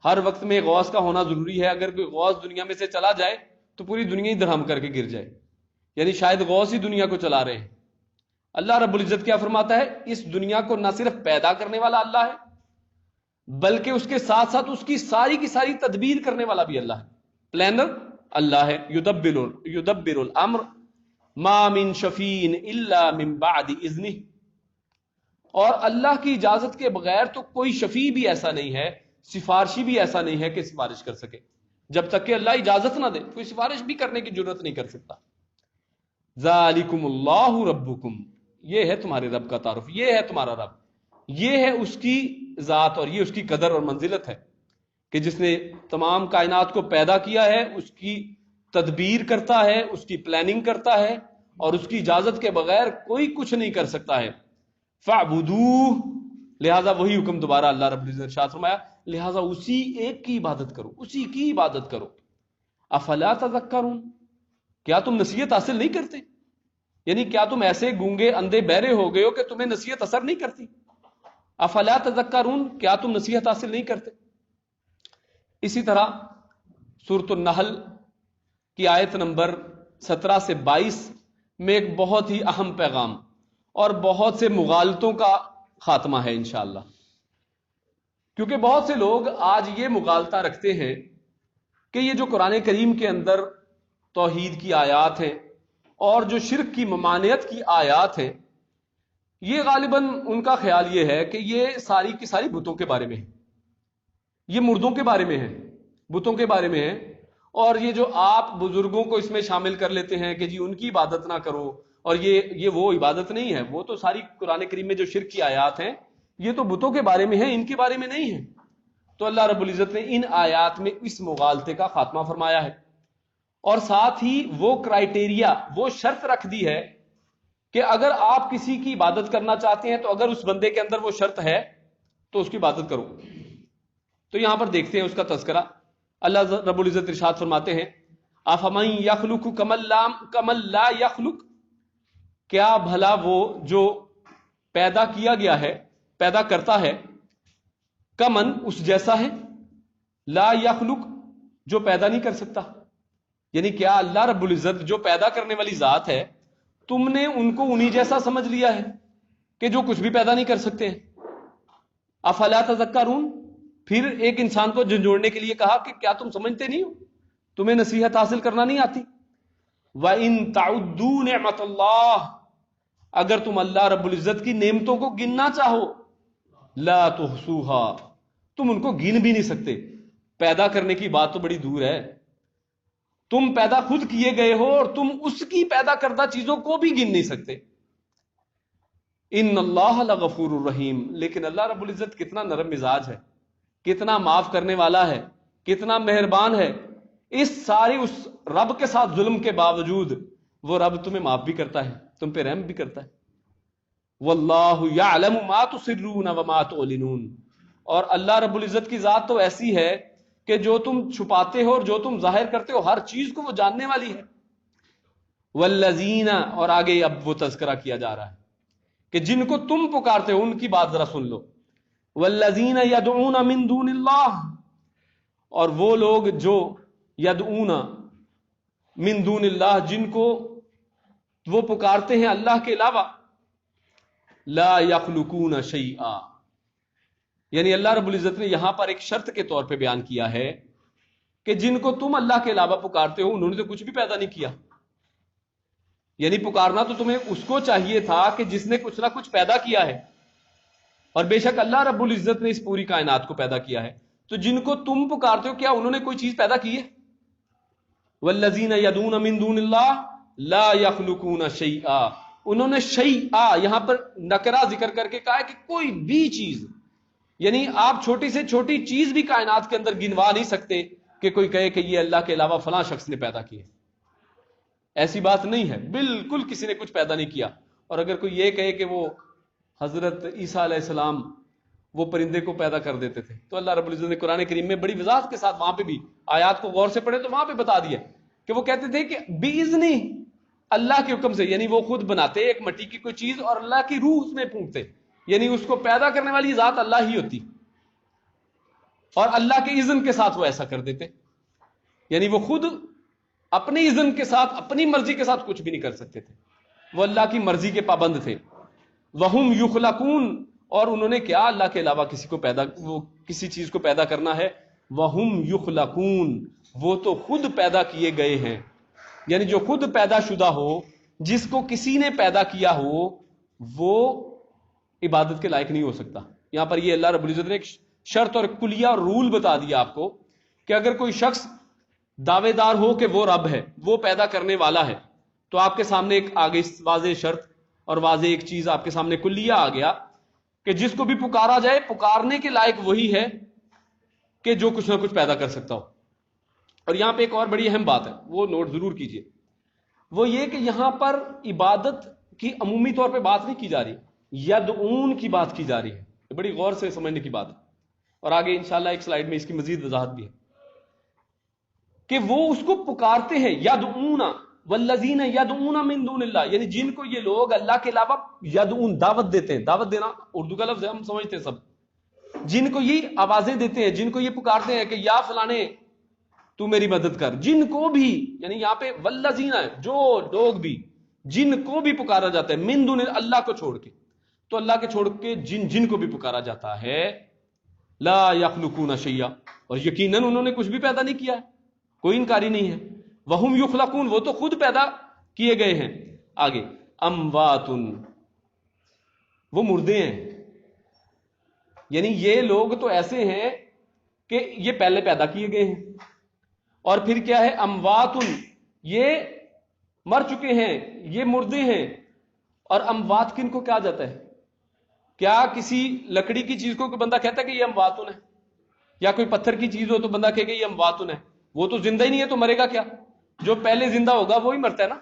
ہر وقت میں غوث کا ہونا ضروری ہے، اگر کوئی غوث دنیا میں سے چلا جائے تو پوری دنیا ہی درہم کر کے گر جائے. یعنی شاید غوث ہی دنیا کو چلا رہے ہیں. اللہ رب العزت کیا فرماتا ہے؟ اس دنیا کو نہ صرف پیدا کرنے والا اللہ ہے بلکہ اس کے ساتھ ساتھ اس کی ساری تدبیر کرنے والا بھی اللہ ہے، پلانر اللہ ہے. یدبر الامر ما من شفیع الا من بعد اذنہ، اور اللہ کی اجازت کے بغیر تو کوئی شفیع بھی ایسا نہیں ہے، سفارشی بھی ایسا نہیں ہے کہ سفارش کر سکے. جب تک کہ اللہ اجازت نہ دے کوئی سفارش بھی کرنے کی جرت نہیں کر سکتا. ذالکم اللہ ربکم، یہ ہے تمہارے رب کا تعارف، یہ ہے تمہارا رب، یہ ہے اس کی ذات اور یہ اس کی قدر اور منزلت ہے کہ جس نے تمام کائنات کو پیدا کیا ہے، اس کی تدبیر کرتا ہے، اس کی پلاننگ کرتا ہے، اور اس کی اجازت کے بغیر کوئی کچھ نہیں کر سکتا ہے. فاعبدوہ، لہذا وہی حکم دوبارہ اللہ رب العزت نے ارشاد فرمایا، لہذا اسی ایک کی عبادت کرو، اسی کی عبادت کرو. افلا تذکرون، کیا تم نصیحت حاصل نہیں کرتے؟ یعنی کیا تم ایسے گونگے اندھے بہرے ہو گئے ہو کہ تمہیں نصیحت اثر نہیں کرتی؟ افلا تذکرون، کیا تم نصیحت حاصل نہیں کرتے؟ اسی طرح سورۃ النحل کی آیت نمبر 17 سے 22 میں ایک بہت ہی اہم پیغام اور بہت سے مغالطوں کا خاتمہ ہے انشاءاللہ. کیونکہ بہت سے لوگ آج یہ مغالطہ رکھتے ہیں کہ یہ جو قرآن کریم کے اندر توحید کی آیات ہیں اور جو شرک کی ممانعت کی آیات ہیں، یہ غالباً ان کا خیال یہ ہے کہ یہ ساری کی ساری بتوں کے بارے میں ہے، یہ مردوں کے بارے میں ہے، بتوں کے بارے میں ہے. اور یہ جو آپ بزرگوں کو اس میں شامل کر لیتے ہیں کہ جی ان کی عبادت نہ کرو، اور یہ وہ عبادت نہیں ہے، وہ تو ساری قرآن کریم میں جو شرک کی آیات ہیں یہ تو بتوں کے بارے میں ہیں، ان کے بارے میں نہیں ہے. تو اللہ رب العزت نے ان آیات میں اس مغالطے کا خاتمہ فرمایا ہے. اور ساتھ ہی وہ کرائٹیریا، وہ شرط رکھ دی ہے کہ اگر آپ کسی کی عبادت کرنا چاہتے ہیں تو اگر اس بندے کے اندر وہ شرط ہے تو اس کی عبادت کرو. تو یہاں پر دیکھتے ہیں اس کا تذکرہ. اللہ رب العزت ارشاد فرماتے ہیں افمن یخلق کمن لا یخلق، کیا بھلا وہ جو پیدا کیا گیا ہے، پیدا کرتا ہے، کمن اس جیسا ہے، لا یخلق جو پیدا نہیں کر سکتا. یعنی کیا اللہ رب العزت جو پیدا کرنے والی ذات ہے تم نے ان کو انہی جیسا سمجھ لیا ہے کہ جو کچھ بھی پیدا نہیں کر سکتے ہیں؟ افلا تذکرون، پھر ایک انسان کو جھنجھوڑنے کے لیے کہا کہ کیا تم سمجھتے نہیں ہو، تمہیں نصیحت حاصل کرنا نہیں آتی. وَإِن تَعُدُّوا نِعْمَةَ اللَّهِ، اگر تم اللہ رب العزت کی نعمتوں کو گننا چاہو، لا تحصوها، تم ان کو گن بھی نہیں سکتے. پیدا کرنے کی بات تو بڑی دور ہے، تم پیدا خود کیے گئے ہو اور تم اس کی پیدا کردہ چیزوں کو بھی گن نہیں سکتے. ان اللہ لغفور الرحیم، لیکن اللہ رب العزت کتنا نرم مزاج ہے، کتنا معاف کرنے والا ہے، کتنا مہربان ہے. اس ساری اس رب کے ساتھ ظلم کے باوجود وہ رب تمہیں معاف بھی کرتا ہے، تم پہ رحم بھی کرتا ہے. واللہ یعلم ما تسرون وما تعلنون، اور اللہ رب العزت کی ذات تو ایسی ہے کہ جو تم چھپاتے ہو اور جو تم ظاہر کرتے ہو ہر چیز کو وہ جاننے والی ہے. والذین، اور آگے اب وہ تذکرہ کیا جا رہا ہے کہ جن کو تم پکارتے ہو ان کی بات ذرا سن لو. والذین یدعون من دون اللہ، اور وہ لوگ جو یدعون من دون اللہ، جن کو وہ پکارتے ہیں اللہ کے علاوہ، لا یخلقون شیئا، یعنی اللہ رب العزت نے یہاں پر ایک شرط کے طور پہ بیان کیا ہے کہ جن کو تم اللہ کے علاوہ پکارتے ہو انہوں نے تو کچھ بھی پیدا نہیں کیا. یعنی پکارنا تو تمہیں اس کو چاہیے تھا کہ جس نے کچھ نہ کچھ پیدا کیا ہے، اور بے شک اللہ رب العزت نے اس پوری کائنات کو پیدا کیا ہے. تو جن کو تم پکارتے ہو کیا انہوں نے کوئی چیز پیدا کی ہے؟ والذین یدعون من دون اللہ لا یخلقون شیئا، انہوں نے شیئا یہاں پر نکرہ ذکر کر کے کہا ہے کہ کوئی بھی چیز، یعنی آپ چھوٹی سے چھوٹی چیز بھی کائنات کے اندر گنوا نہیں سکتے کہ کوئی کہے کہ یہ اللہ کے علاوہ فلاں شخص نے پیدا کی ہے. ایسی بات نہیں ہے، بالکل کسی نے کچھ پیدا نہیں کیا. اور اگر کوئی یہ کہے کہ وہ حضرت عیسیٰ علیہ السلام وہ پرندے کو پیدا کر دیتے تھے، تو اللہ رب العزت نے قرآن کریم میں بڑی وضاحت کے ساتھ وہاں پہ بھی آیات کو غور سے پڑھے تو وہاں پہ بتا دیا کہ وہ کہتے تھے کہ بِإِذْنِ، اللہ کے حکم سے، یعنی وہ خود بناتے ایک مٹی کی کوئی چیز اور اللہ کی روح اس میں پھونکتے، یعنی اس کو پیدا کرنے والی ذات اللہ ہی ہوتی اور اللہ کے اذن کے ساتھ وہ ایسا کر دیتے. یعنی وہ خود اپنی اذن کے ساتھ اپنی مرضی کے ساتھ کچھ بھی نہیں کر سکتے تھے، وہ اللہ کی مرضی کے پابند تھے. وَهُمْ يُخْلَقُونَ، اور انہوں نے کیا اللہ کے علاوہ کسی کو پیدا، وہ کسی چیز کو پیدا کرنا ہے. وَهُمْ يُخْلَقُونَ، وہ تو خود پیدا کیے گئے ہیں. یعنی جو خود پیدا شدہ ہو، جس کو کسی نے پیدا کیا ہو، وہ عبادت کے لائق نہیں ہو سکتا. یہاں پر یہ اللہ رب العزت نے ایک شرط اور کلیہ اور رول بتا دیا آپ کو کہ اگر کوئی شخص دعوے دار ہو کہ وہ رب ہے، وہ پیدا کرنے والا ہے، تو آپ کے سامنے ایک آگے واضح شرط اور واضح ایک چیز آپ کے سامنے کلیہ آ گیا کہ جس کو بھی پکارا جائے، پکارنے کے لائق وہی ہے کہ جو کچھ نہ کچھ پیدا کر سکتا ہو. اور یہاں پہ ایک اور بڑی اہم بات ہے، وہ نوٹ ضرور کیجئے، وہ یہ کہ یہاں پر عبادت کی عمومی طور پہ بات نہیں کی جا رہی، یدعون کی بات کی جا رہی ہے. یہ بڑی غور سے سمجھنے کی بات ہے، اور آگے انشاءاللہ ایک سلائیڈ میں اس کی مزید وضاحت بھی ہے کہ وہ اس کو پکارتے ہیں. یدعون والذین یدعون من دون اللہ، یعنی جن کو یہ لوگ اللہ کے علاوہ یدعون دعوت دیتے ہیں. دعوت دینا اردو کا لفظ ہے، ہم سمجھتے ہیں سب. جن کو یہ آوازیں دیتے ہیں، جن کو یہ پکارتے ہیں کہ یا فلانے تو میری مدد کر، جن کو بھی، یعنی یہاں پہ والذین ہے، جو لوگ بھی، جن کو بھی پکارا جاتا ہے، من دون اللہ کو چھوڑ کے، تو اللہ کے چھوڑ کے جن کو بھی پکارا جاتا ہے، لا یخلقون شیئا، اور یقیناً انہوں نے کچھ بھی پیدا نہیں کیا ہے، کوئی انکاری نہیں ہے. وہم یخلقون، وہ تو خود پیدا کیے گئے ہیں. آگے اموات، وہ مردے ہیں. یعنی یہ لوگ تو ایسے ہیں کہ یہ پہلے پیدا کیے گئے ہیں، اور پھر کیا ہے اموات، یہ مر چکے ہیں، یہ مردے ہیں. اور اموات کن کو کہا جاتا ہے؟ کیا کسی لکڑی کی چیز کو کوئی بندہ کہتا ہے کہ یہ امواتن ہے؟ یا کوئی پتھر کی چیز ہو تو بندہ کہے کہ یہ امواتن ہے؟ وہ تو زندہ ہی نہیں ہے تو مرے گا کیا؟ جو پہلے زندہ ہوگا وہی مرتا ہے نا.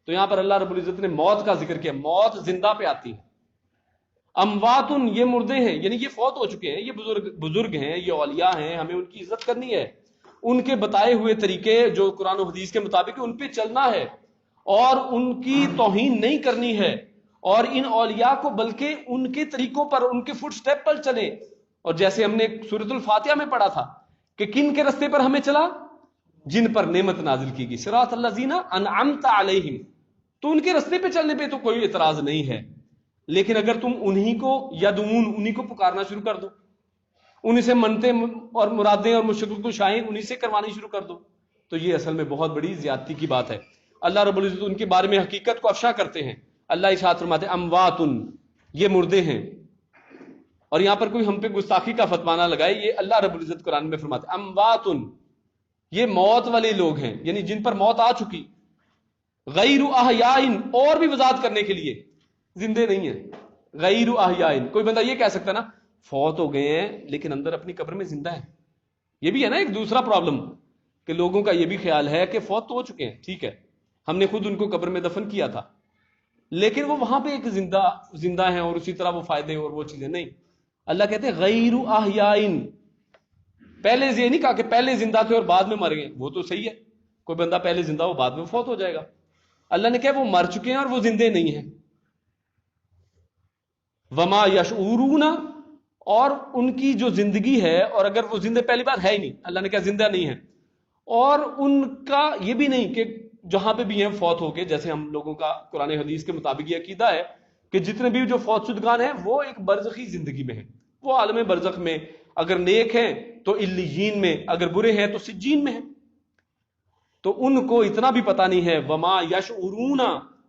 تو یہاں پر اللہ رب العزت نے موت کا ذکر کیا. موت زندہ پہ آتی ہے. امواتن یہ مردے ہیں, یعنی یہ فوت ہو چکے ہیں, یہ بزرگ ہیں, یہ اولیاء ہیں, ہمیں ان کی عزت کرنی ہے, ان کے بتائے ہوئے طریقے جو قرآن و حدیث کے مطابق ان پہ چلنا ہے اور ان کی توہین نہیں کرنی ہے, اور ان اولیاء کو بلکہ ان کے طریقوں پر, ان کے فٹ سٹیپ پر چلیں. اور جیسے ہم نے سورۃ الفاتحہ میں پڑھا تھا کہ کن کے رستے پر ہمیں چلا, جن پر نعمت نازل کی گئی, صراط الذین انعمت علیہم. تو ان کے رستے پہ چلنے پہ تو کوئی اعتراض نہیں ہے, لیکن اگر تم انہی کو یدعون, انہی کو پکارنا شروع کر دو, انہی سے منتیں اور مرادیں اور مشکل کشائیں انہی سے کروانی شروع کر دو, تو یہ اصل میں بہت بڑی زیادتی کی بات ہے. اللہ رب العزت ان کے بارے میں حقیقت کو افشا کرتے ہیں. اللہ ارشاد فرماتے ہیں امواتن, یہ مردے ہیں. اور یہاں پر کوئی ہم پہ گستاخی کا فتویٰ نہ لگائے, یہ اللہ رب العزت قرآن میں فرماتے ہیں امواتن, یہ موت والے لوگ ہیں, یعنی جن پر موت آ چکی. غیر احیائن, اور بھی وضاحت کرنے کے لیے, زندے نہیں ہیں. غیر احیائن, کوئی بندہ یہ کہہ سکتا نا فوت ہو گئے ہیں لیکن اندر اپنی قبر میں زندہ ہے. یہ بھی ہے نا ایک دوسرا پرابلم, کہ لوگوں کا یہ بھی خیال ہے کہ فوت تو ہو چکے ہیں, ٹھیک ہے, ہم نے خود ان کو قبر میں دفن کیا تھا, لیکن وہ وہاں پہ ایک زندہ ہیں اور اسی طرح وہ فائدے اور وہ چیزیں نہیں. اللہ کہتے ہیں غیر احیائن, پہلے یہ نہیں کہا کہ پہلے زندہ تھے اور بعد میں مر گئے, وہ تو صحیح ہے, کوئی بندہ پہلے زندہ ہو بعد میں فوت ہو جائے گا. اللہ نے کہا وہ مر چکے ہیں اور وہ زندے نہیں ہیں. وما یشعرون, اور ان کی جو زندگی ہے, اور اگر وہ زندہ, پہلی بات ہے ہی نہیں, اللہ نے کہا زندہ نہیں ہے, اور ان کا یہ بھی نہیں کہ جہاں پہ بھی ہیں فوت ہو کے, جیسے ہم لوگوں کا قرآن حدیث کے مطابق یہ عقیدہ ہے کہ جتنے بھی جو فوت شدگان ہیں وہ ایک برزخی زندگی میں ہیں, وہ عالم برزخ میں, اگر نیک ہیں تو علیین میں, اگر برے ہیں تو سجین میں ہیں. تو ان کو اتنا بھی پتہ نہیں ہے. وما یشعرون,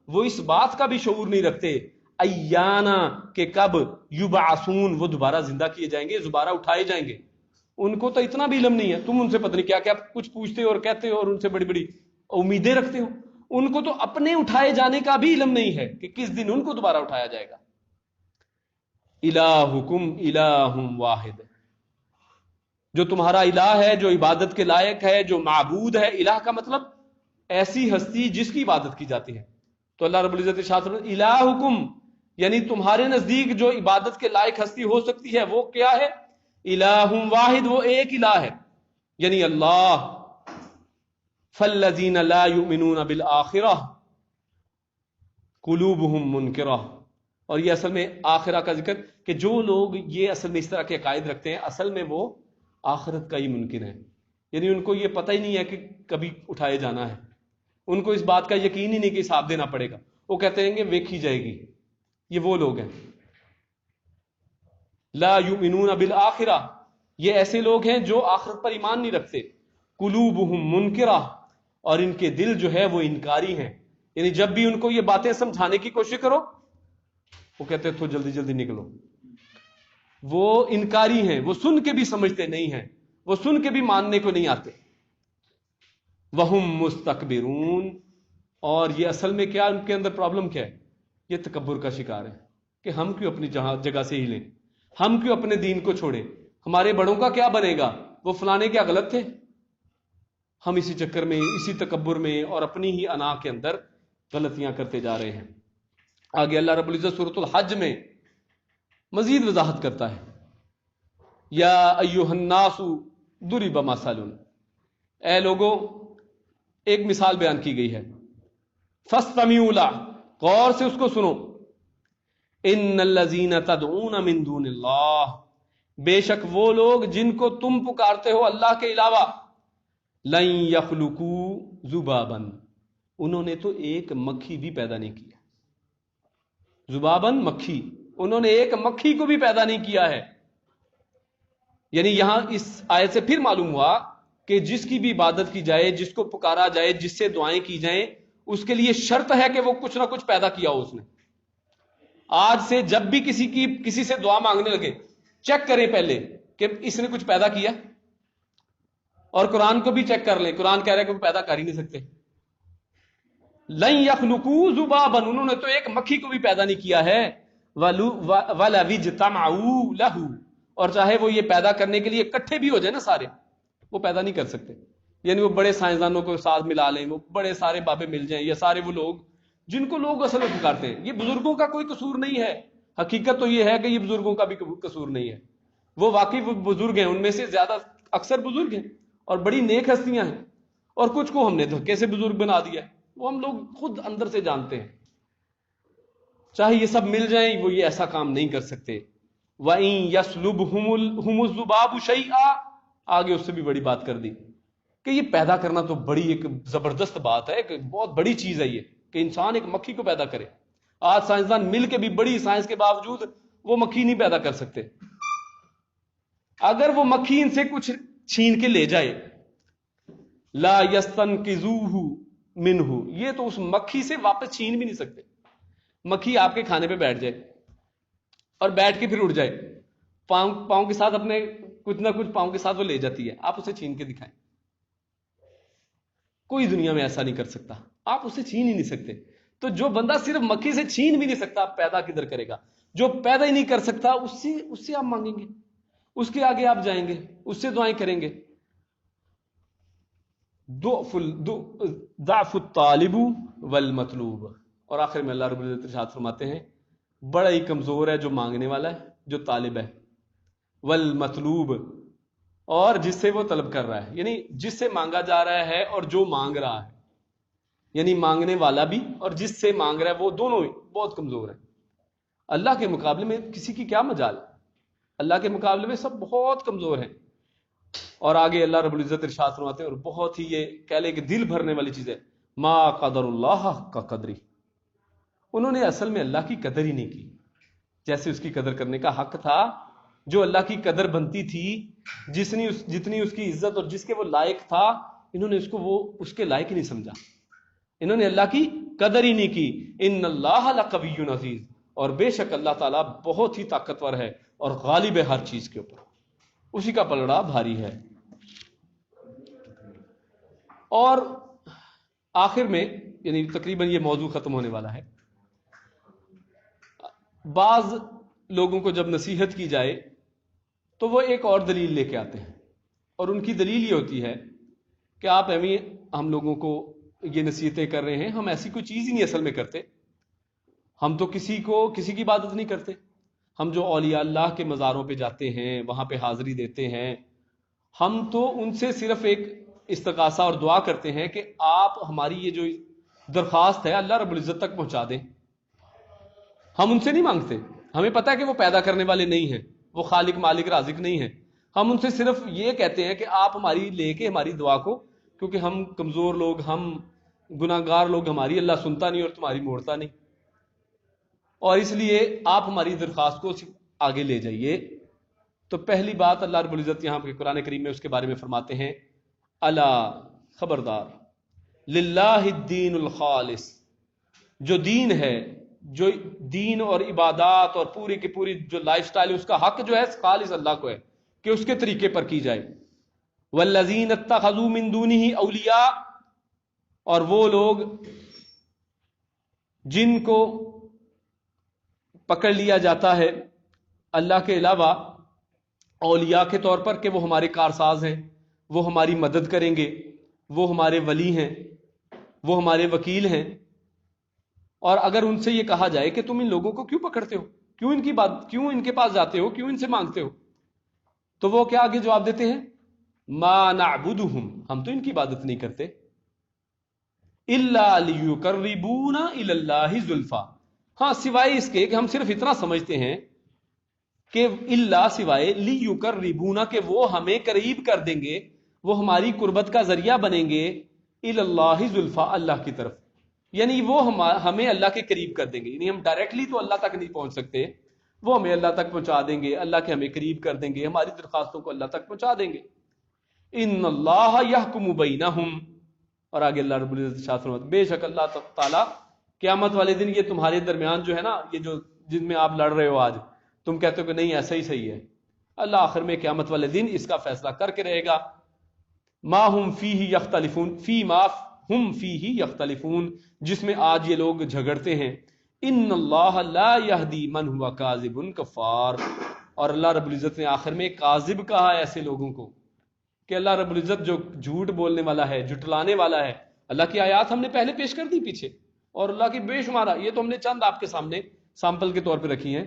وہ اس بات کا بھی شعور نہیں رکھتے, ایانا, کہ کب, یبعثون, وہ دوبارہ زندہ کیے جائیں گے, دوبارہ اٹھائے جائیں گے. ان کو تو اتنا بھی علم نہیں ہے. تم ان سے پتہ نہیں کیا کیا کچھ پوچھتے ہو اور کہتے ہو اور ان سے بڑی بڑی امیدیں رکھتے ہو. ان کو تو اپنے اٹھائے جانے کا بھی علم نہیں ہے کہ کس دن ان کو دوبارہ اٹھایا جائے گا. الہکم الہ واحد, جو تمہارا الہ ہے, جو عبادت کے لائق ہے, جو معبود ہے. الہ کا مطلب ایسی ہستی جس کی عبادت کی جاتی ہے. تو اللہ رب العزت ارشاد فرماتے ہیں الہکم, یعنی تمہارے نزدیک جو عبادت کے لائق ہستی ہو سکتی ہے وہ کیا ہے؟ الہ واحد, وہ ایک الہ ہے, یعنی اللہ. فالذین لا یؤمنون بالآخرہ قلوبہم منکرہ, اور یہ اصل میں آخرہ کا ذکر, کہ جو لوگ یہ اصل میں اس طرح کے عقائد رکھتے ہیں اصل میں وہ آخرت کا ہی منکر ہے. یعنی ان کو یہ پتہ ہی نہیں ہے کہ کبھی اٹھائے جانا ہے, ان کو اس بات کا یقین ہی نہیں کہ حساب دینا پڑے گا. وہ کہتے ہیں کہ ویکھی جائے گی. یہ وہ لوگ ہیں لا یؤمنون بالآخرہ, یہ ایسے لوگ ہیں جو آخرت پر ایمان نہیں رکھتے. قلوبہم منکرہ, اور ان کے دل جو ہے وہ انکاری ہیں. یعنی جب بھی ان کو یہ باتیں سمجھانے کی کوشش کرو وہ کہتے ہیں تو جلدی جلدی نکلو. وہ انکاری ہیں, وہ سن کے بھی سمجھتے نہیں ہیں, وہ سن کے بھی ماننے کو نہیں آتے. وہم مستکبرون, اور یہ اصل میں کیا ان کے اندر پرابلم کیا ہے؟ یہ تکبر کا شکار ہے کہ ہم کیوں اپنی جگہ سے ہی لیں, ہم کیوں اپنے دین کو چھوڑیں, ہمارے بڑوں کا کیا بنے گا, وہ فلانے کیا غلط تھے. ہم اسی چکر میں, اسی تکبر میں اور اپنی ہی انا کے اندر غلطیاں کرتے جا رہے ہیں. آگے اللہ رب العزت سورۃ الحج میں مزید وضاحت کرتا ہے, یا ایھا الناس ضرب مثل, اے لوگو ایک مثال بیان کی گئی ہے. فاستمعوا لہ, غور سے اس کو سنو. ان الذین تدعون من دون اللہ, بے شک وہ لوگ جن کو تم پکارتے ہو اللہ کے علاوہ, لن یخلقوا ذبابا, انہوں نے تو ایک مکھی بھی پیدا نہیں کیا. ذبابن, مکھی, انہوں نے ایک مکھی کو بھی پیدا نہیں کیا ہے. یعنی یہاں اس آیت سے پھر معلوم ہوا کہ جس کی بھی عبادت کی جائے, جس کو پکارا جائے, جس سے دعائیں کی جائیں, اس کے لیے شرط ہے کہ وہ کچھ نہ کچھ پیدا کیا ہو اس نے. آج سے جب بھی کسی سے دعا مانگنے لگے چیک کریں پہلے کہ اس نے کچھ پیدا کیا. اور قرآن کو بھی چیک کر لیں, قرآن کہہ رہا ہے کہ وہ پیدا کر ہی نہیں سکتے. لن یخلقوا ذبابا, انہوں نے تو ایک مکھی کو بھی پیدا نہیں کیا ہے. وَلَوِ اجْتَمَعُوا لَهُ, اور چاہے وہ یہ پیدا کرنے کے لیے اکٹھے بھی ہو جائے نا سارے, وہ پیدا نہیں کر سکتے. یعنی وہ بڑے سائنسدانوں کو ساتھ ملا لیں، وہ بڑے سارے بابے مل جائیں، یا سارے وہ لوگ جن کو لوگ اصل میں پکارتے ہیں. یہ بزرگوں کا کوئی قصور نہیں ہے. حقیقت تو یہ ہے کہ یہ بزرگوں کا بھی قصور نہیں ہے. وہ واقعی وہ بزرگ ہیں، ان میں سے زیادہ اکثر بزرگ ہیں اور بڑی نیک ہستیاں ہیں، اور کچھ کو ہم نے دھکے سے بزرگ بنا دیا ہے. وہ ہم لوگ خود اندر سے جانتے ہیں. چاہے یہ سب مل جائیں وہ یہ ایسا کام نہیں کر سکتے. وَإِن يَسْلُبْهُمُ الذُّبَابُ شَيْئًا، آگے اس سے بھی بڑی بات کر دی کہ یہ پیدا کرنا تو بڑی ایک زبردست بات ہے، ایک بہت بڑی چیز ہے یہ کہ انسان ایک مکھی کو پیدا کرے. آج سائنسدان مل کے بھی بڑی سائنس کے باوجود وہ مکھی نہیں پیدا کر سکتے. اگر وہ مکھی ان سے کچھ چھین کے لے جائے، لا یستنقذوہ منہ، یہ تو اس مکھی سے واپس چھین بھی نہیں سکتے. مکھی آپ کے کھانے پہ بیٹھ جائے اور بیٹھ کے پھر اڑ جائے، پاؤں کے ساتھ اپنے کچھ نہ کچھ پاؤں کے ساتھ وہ لے جاتی ہے، آپ اسے چھین کے دکھائیں. کوئی دنیا میں ایسا نہیں کر سکتا، آپ اسے چھین ہی نہیں سکتے. تو جو بندہ صرف مکھی سے چھین بھی نہیں سکتا، پیدا کدھر کرے گا؟ جو پیدا ہی نہیں کر سکتا اس سے آپ مانگیں گے، اس کے آگے آپ جائیں گے، اس سے دعائیں کریں گے. ضعف الطالب والمطلوب. اور آخر میں اللہ رب العزت ارشاد فرماتے ہیں بڑا ہی کمزور ہے جو مانگنے والا ہے، جو طالب ہے، والمطلوب، اور جس سے وہ طلب کر رہا ہے. یعنی جس سے مانگا جا رہا ہے اور جو مانگ رہا ہے، یعنی مانگنے والا بھی اور جس سے مانگ رہا ہے، وہ دونوں ہی بہت کمزور ہیں. اللہ کے مقابلے میں کسی کی کیا مجال؟ اللہ کے مقابلے میں سب بہت کمزور ہیں. اور آگے اللہ رب العزت ارشاد فرماتے ہیں، اور بہت ہی یہ کہہ لیں کہ دل بھرنے والی چیز ہے، ما قدر اللہ کا قدری. انہوں نے اصل میں اللہ کی قدر ہی نہیں کی جیسے اس کی قدر کرنے کا حق تھا. جو اللہ کی قدر بنتی تھی، جتنی اس کی عزت اور جس کے وہ لائق تھا، انہوں نے اس کو وہ اس کے لائق ہی نہیں سمجھا. انہوں نے اللہ کی قدر ہی نہیں کی. ان اللہ لقوی عزیز، اور بے شک اللہ تعالیٰ بہت ہی طاقتور ہے اور غالب ہے ہر چیز کے اوپر، اسی کا پلڑا بھاری ہے. اور آخر میں یعنی تقریباً یہ موضوع ختم ہونے والا ہے. بعض لوگوں کو جب نصیحت کی جائے تو وہ ایک اور دلیل لے کے آتے ہیں، اور ان کی دلیل یہ ہوتی ہے کہ آپ ایویں ہم لوگوں کو یہ نصیحتیں کر رہے ہیں، ہم ایسی کوئی چیز ہی نہیں اصل میں کرتے. ہم تو کسی کی عبادت نہیں کرتے. ہم جو اولیاء اللہ کے مزاروں پہ جاتے ہیں، وہاں پہ حاضری دیتے ہیں، ہم تو ان سے صرف ایک استغاثہ اور دعا کرتے ہیں کہ آپ ہماری یہ جو درخواست ہے اللہ رب العزت تک پہنچا دیں. ہم ان سے نہیں مانگتے. ہمیں پتہ ہے کہ وہ پیدا کرنے والے نہیں ہیں، وہ خالق مالک رازق نہیں ہیں. ہم ان سے صرف یہ کہتے ہیں کہ آپ ہماری لے کے ہماری دعا کو، کیونکہ ہم کمزور لوگ، ہم گناہگار لوگ، ہماری اللہ سنتا نہیں اور تمہاری موڑتا نہیں، اور اس لیے آپ ہماری درخواست کو آگے لے جائیے. تو پہلی بات اللہ رب العزت یہاں پہ قرآن کریم میں اس کے بارے میں فرماتے ہیں، الا، خبردار، للہ الدین الخالص، جو دین ہے، جو دین اور عبادات اور پوری کی پوری جو لائف سٹائل ہے، اس کا حق جو ہے خالص اللہ کو ہے کہ اس کے طریقے پر کی جائے. والذین اتخذوا من دونہ اولیاء، اور وہ لوگ جن کو پکڑ لیا جاتا ہے اللہ کے علاوہ اولیاء کے طور پر کہ وہ ہمارے کارساز ہیں، وہ ہماری مدد کریں گے، وہ ہمارے ولی ہیں، وہ ہمارے وکیل ہیں. اور اگر ان سے یہ کہا جائے کہ تم ان لوگوں کو کیوں پکڑتے ہو، کیوں ان کے پاس جاتے ہو، کیوں ان سے مانگتے ہو، تو وہ کیا آگے جواب دیتے ہیں، ما نعبدہم، ہم تو ان کی عبادت نہیں کرتے، الا لیقربونا الی اللہ زلفی، ہاں سوائے اس کے کہ ہم صرف اتنا سمجھتے ہیں کہ الا، سوائے، لیقربونا، کہ وہ ہمیں قریب کر دیں گے، وہ ہماری قربت کا ذریعہ بنیں گے، الی اللہ زلفی، اللہ کی طرف، یعنی وہ ہمیں اللہ کے قریب کر دیں گے. یعنی ہم ڈائریکٹلی تو اللہ تک نہیں پہنچ سکتے، وہ ہمیں اللہ تک پہنچا دیں گے، اللہ کے ہمیں قریب کر دیں گے، ہماری درخواستوں کو اللہ تک پہنچا دیں گے. ان اللہ یحکم بینہم، اور آگے اللہ رب العزت ارشاد فرماتے، بے شک اللہ تعالیٰ قیامت والے دن یہ تمہارے درمیان جو ہے نا، یہ جو جن میں آپ لڑ رہے ہو آج، تم کہتے ہو کہ نہیں ایسا ہی صحیح ہے، اللہ آخر میں قیامت والے دن اس کا فیصلہ کر کے رہے گا. ما ہم فیہ یختلفون، فی ما ہم فیہ یختلفون، جس میں آج یہ لوگ جھگڑتے ہیں. ان اللہ لا یہدی من ہوا کاذب کفار، اور اللہ رب العزت نے آخر میں کاذب کہا ایسے لوگوں کو کہ اللہ رب العزت جو جھوٹ بولنے والا ہے، جھٹلانے والا ہے، اللہ کی آیات ہم نے پہلے پیش کر دی پیچھے، اور اللہ کی بے شمار، یہ تو ہم نے چند آپ کے سامنے سیمپل کے طور پہ رکھی ہیں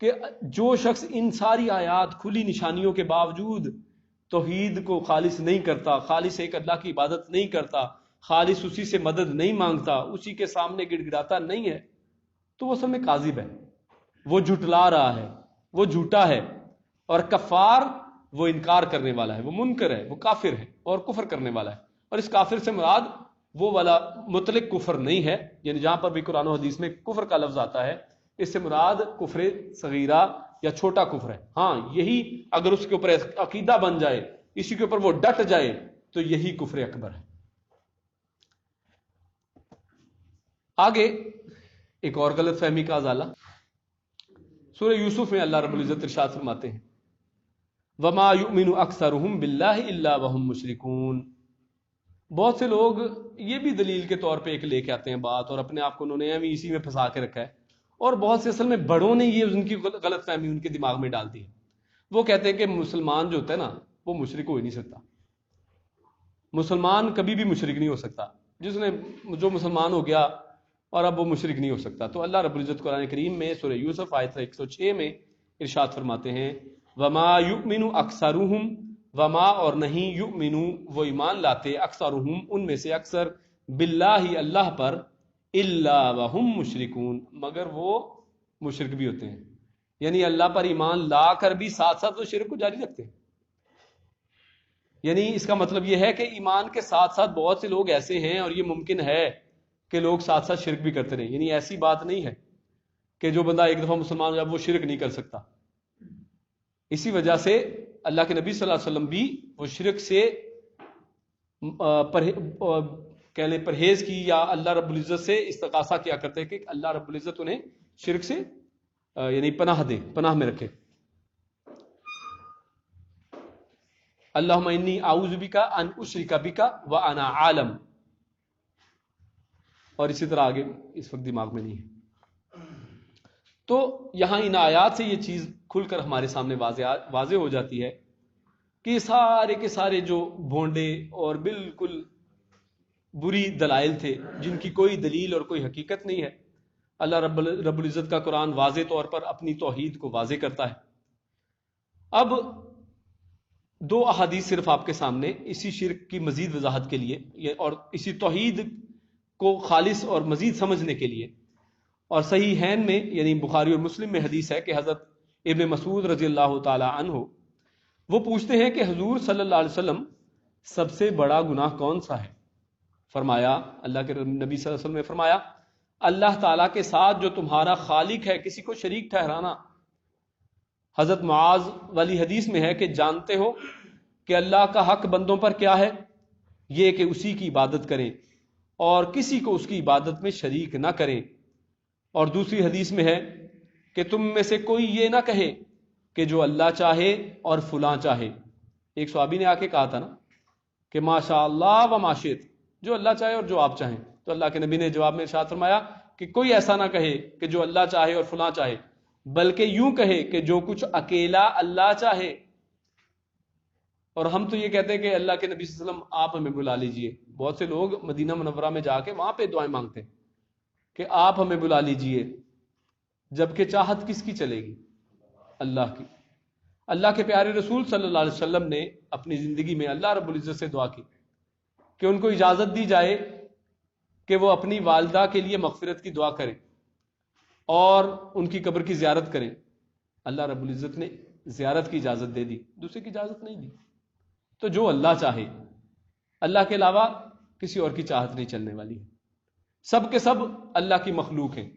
کہ جو شخص ان ساری آیات کھلی نشانیوں کے باوجود توحید کو خالص نہیں کرتا، خالص ایک اللہ کی عبادت نہیں کرتا، خالص اسی سے مدد نہیں مانگتا، اسی کے سامنے گڑ گڑاتا نہیں ہے، تو وہ اصل میں کاذب ہے، وہ جھٹلا رہا ہے، وہ جھوٹا ہے. اور کفار وہ انکار کرنے والا ہے، وہ منکر ہے، وہ کافر ہے اور کفر کرنے والا ہے. اور اس کافر سے مراد وہ والا مطلق کفر نہیں ہے، یعنی جہاں پر بھی قرآن و حدیث میں کفر کا لفظ آتا ہے اس سے مراد کفر صغیرہ یا چھوٹا کفر ہے. ہاں یہی اگر اس کے اوپر عقیدہ بن جائے، اسی کے اوپر وہ ڈٹ جائے تو یہی کفر اکبر ہے. آگے ایک اور غلط فہمی کا ازالہ سورہ یوسف میں اللہ رب العزت ارشاد فرماتے ہیں وَمَا يُؤْمِنُ أَكْثَرُهُمْ بِاللَّهِ إِلَّا وَهُمْ مُشْرِكُونَ. بہت سے لوگ یہ بھی دلیل کے طور پہ ایک لے کے آتے ہیں بات، اور اپنے آپ کو انہوں نے اسی میں پھنسا کے رکھا ہے، اور بہت سے اصل میں بڑوں نے یہ ان کی غلط فہمی ان کے دماغ میں ڈال دی ہے. وہ کہتے ہیں کہ مسلمان جو ہوتا ہے نا وہ مشرک ہو ہی نہیں سکتا، مسلمان کبھی بھی مشرک نہیں ہو سکتا، جو مسلمان ہو گیا اور اب وہ مشرک نہیں ہو سکتا. تو اللہ رب العزت قرآن کریم میں سورہ یوسف آیت 106 میں ارشاد فرماتے ہیں وما یؤمن اکثرہم، وما اور نہیں، یؤمن وہ ایمان لاتے، اکثرہم ان میں سے اکثر، باللہ اللہ پر، الا وہم مشرکون مگر وہ مشرک بھی ہوتے ہیں. یعنی اللہ پر ایمان لا کر بھی ساتھ ساتھ وہ شرک کو جاری رکھتے ہیں. یعنی اس کا مطلب یہ ہے کہ ایمان کے ساتھ ساتھ بہت سے لوگ ایسے ہیں، اور یہ ممکن ہے کہ لوگ ساتھ ساتھ شرک بھی کرتے رہیں. یعنی ایسی بات نہیں ہے کہ جو بندہ ایک دفعہ مسلمان ہو جائے وہ شرک نہیں کر سکتا. اسی وجہ سے اللہ کے نبی صلی اللہ علیہ وسلم بھی وہ شرک سے پرہیز کی، یا اللہ رب العزت سے استغاثہ کیا کرتے کہ اللہ رب العزت انہیں شرک سے یعنی پناہ دے، پناہ میں رکھے. اللہم انی اعوذ بک ان اشرک بک وانا عالم. اور اسی طرح آگے اس وقت دماغ میں نہیں ہے. تو یہاں ان آیات سے یہ چیز کھل کر ہمارے سامنے واضح ہو جاتی ہے کہ سارے کے سارے جو بھونڈے اور بالکل بری دلائل تھے جن کی کوئی دلیل اور کوئی حقیقت نہیں ہے، اللہ رب العزت کا قرآن واضح طور پر اپنی توحید کو واضح کرتا ہے. اب دو احادیث صرف آپ کے سامنے اسی شرک کی مزید وضاحت کے لیے اور اسی توحید کو خالص اور مزید سمجھنے کے لیے. اور صحیحین میں یعنی بخاری اور مسلم میں حدیث ہے کہ حضرت ابن مسعود رضی اللہ تعالی عنہ وہ پوچھتے ہیں کہ حضور صلی اللہ علیہ وسلم سب سے بڑا گناہ کون سا ہے؟ فرمایا، اللہ کے نبی صلی اللہ علیہ وسلم نے فرمایا اللہ تعالیٰ کے ساتھ جو تمہارا خالق ہے کسی کو شریک ٹھہرانا. حضرت معاذ والی حدیث میں ہے کہ جانتے ہو کہ اللہ کا حق بندوں پر کیا ہے؟ یہ کہ اسی کی عبادت کریں اور کسی کو اس کی عبادت میں شریک نہ کریں. اور دوسری حدیث میں ہے کہ تم میں سے کوئی یہ نہ کہے کہ جو اللہ چاہے اور فلاں چاہے. ایک صحابی نے آ کے کہا تھا نا کہ ماشاء اللہ و ما شئت، جو اللہ چاہے اور جو آپ چاہیں. تو اللہ کے نبی نے جواب میں ارشاد فرمایا کہ کوئی ایسا نہ کہے کہ جو اللہ چاہے اور فلاں چاہے، بلکہ یوں کہے کہ جو کچھ اکیلا اللہ چاہے. اور ہم تو یہ کہتے ہیں کہ اللہ کے نبی صلی اللہ علیہ وسلم آپ ہمیں بلا لیجئے. بہت سے لوگ مدینہ منورہ میں جا کے وہاں پہ دعائیں مانگتے ہیں کہ آپ ہمیں بلا لیجئے، جبکہ چاہت کس کی چلے گی؟ اللہ کی. اللہ کے پیارے رسول صلی اللہ علیہ وسلم نے اپنی زندگی میں اللہ رب العزت سے دعا کی کہ ان کو اجازت دی جائے کہ وہ اپنی والدہ کے لیے مغفرت کی دعا کریں اور ان کی قبر کی زیارت کریں. اللہ رب العزت نے زیارت کی اجازت دے دی، دوسرے کی اجازت نہیں دی. تو جو اللہ چاہے، اللہ کے علاوہ کسی اور کی چاہت نہیں چلنے والی ہے. سب کے سب اللہ کی مخلوق ہیں.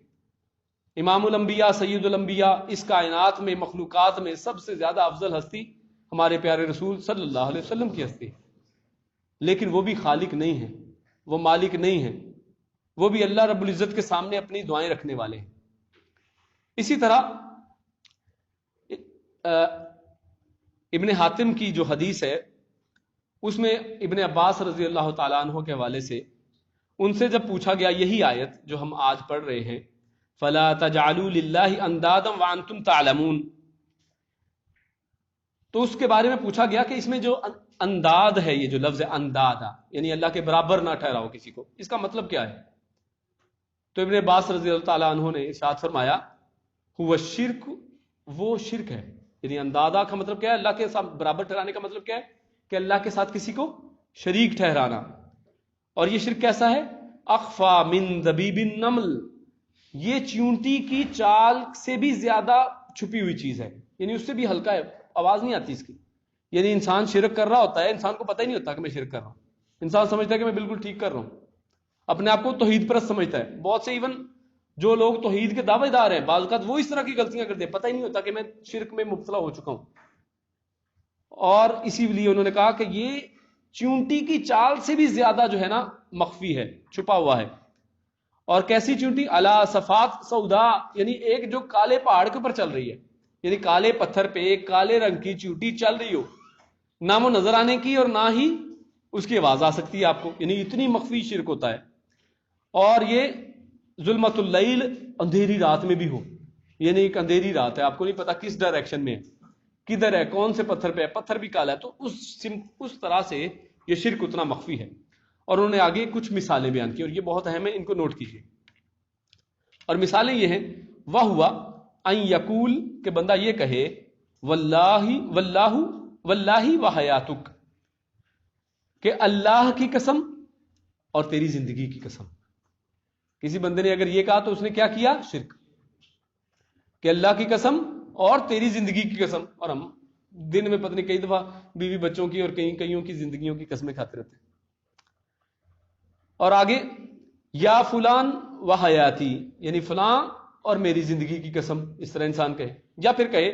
امام الانبیاء، سید الانبیاء، اس کائنات میں مخلوقات میں سب سے زیادہ افضل ہستی ہمارے پیارے رسول صلی اللہ علیہ وسلم کی ہستی ہے. لیکن وہ بھی خالق نہیں ہیں، وہ مالک نہیں ہیں، وہ بھی اللہ رب العزت کے سامنے اپنی دعائیں رکھنے والے ہیں. اسی طرح ابن حاتم کی جو حدیث ہے اس میں ابن عباس رضی اللہ تعالیٰ عنہ کے حوالے سے ان سے جب پوچھا گیا یہی آیت جو ہم آج پڑھ رہے ہیں فَلَا تَجْعَلُوا لِلَّهِ أَنْدَادًا وَأَنْتُمْ تَعْلَمُونَ، تو اس کے بارے میں پوچھا گیا کہ اس میں جو انداد ہے، یہ جو لفظ اندادا یعنی اللہ کے برابر نہ ٹھہراؤ کسی کو، اس کا مطلب کیا ہے؟ تو ابن عباس رضی اللہ تعالیٰ عنہ نے ارشاد فرمایا ہوا شرک، وہ شرک ہے، یعنی اندادا کا مطلب کیا ہے؟ اللہ کے ساتھ برابر ٹھہرانے کا مطلب کیا ہے؟ کہ اللہ کے ساتھ کسی کو شریک ٹھہرانا. اور یہ شرک کیسا ہے؟ اخفا من دبیب النمل، یہ چیونٹی کی چال سے بھی زیادہ چھپی ہوئی چیز ہے، یعنی اس سے بھی ہلکا ہے، آواز نہیں آتی اس کی. یعنی انسان شرک کر رہا ہوتا ہے، انسان کو پتہ ہی نہیں ہوتا کہ میں شرک کر رہا ہوں، انسان سمجھتا ہے کہ میں بالکل ٹھیک کر رہا ہوں، اپنے آپ کو توحید پرست سمجھتا ہے. بہت سے ایون جو لوگ توحید کے دعوے دار ہیں، بعض اوقات وہ اس طرح کی غلطیاں کرتے ہیں، پتہ ہی نہیں ہوتا کہ میں شرک میں مبتلا ہو چکا ہوں. اور اسی لیے انہوں نے کہا کہ یہ چیونٹی کی چال سے بھی زیادہ جو ہے نا مخفی ہے، چھپا ہوا ہے. اور کیسی چیونٹی؟ علی صفات سودا، یعنی ایک جو کالے پہاڑ کے اوپر چل رہی ہے، یعنی کالے پتھر پہ ایک کالے رنگ کی چیونٹی چل رہی ہو، نہ وہ نظر آنے کی اور نہ ہی اس کی آواز آ سکتی ہے آپ کو، یعنی اتنی مخفی شرک ہوتا ہے. اور یہ ظلمت اللیل، اندھیری رات میں بھی ہو، یعنی ایک اندھیری رات ہے، آپ کو نہیں پتا کس ڈائریکشن میں ہے، کدھر ہے، کون سے پتھر پہ ہے، پتھر بھی کالا ہے، تو اس طرح سے یہ شرک اتنا مخفی ہے. اور انہوں نے آگے کچھ مثالیں بیان کی اور یہ بہت اہم ہے، ان کو نوٹ کیجیے. اور مثالیں یہ ہیں، وہ ہوا ان یقول، کہ بندہ یہ کہے واللہ واللہ واللہ وحیاتک، کہ اللہ کی قسم اور تیری زندگی کی قسم. کسی بندے نے اگر یہ کہا تو اس نے کیا کیا؟ شرک. کہ اللہ کی قسم اور تیری زندگی کی قسم. اور ہم دن میں پتہ نہیں کئی دفعہ بیوی بچوں کی اور کئیوں کی زندگیوں کی قسمیں کھاتے رہتے ہیں. اور آگے یا فلان و حیاتی، یعنی فلاں اور میری زندگی کی قسم، اس طرح انسان کہے. یا پھر کہے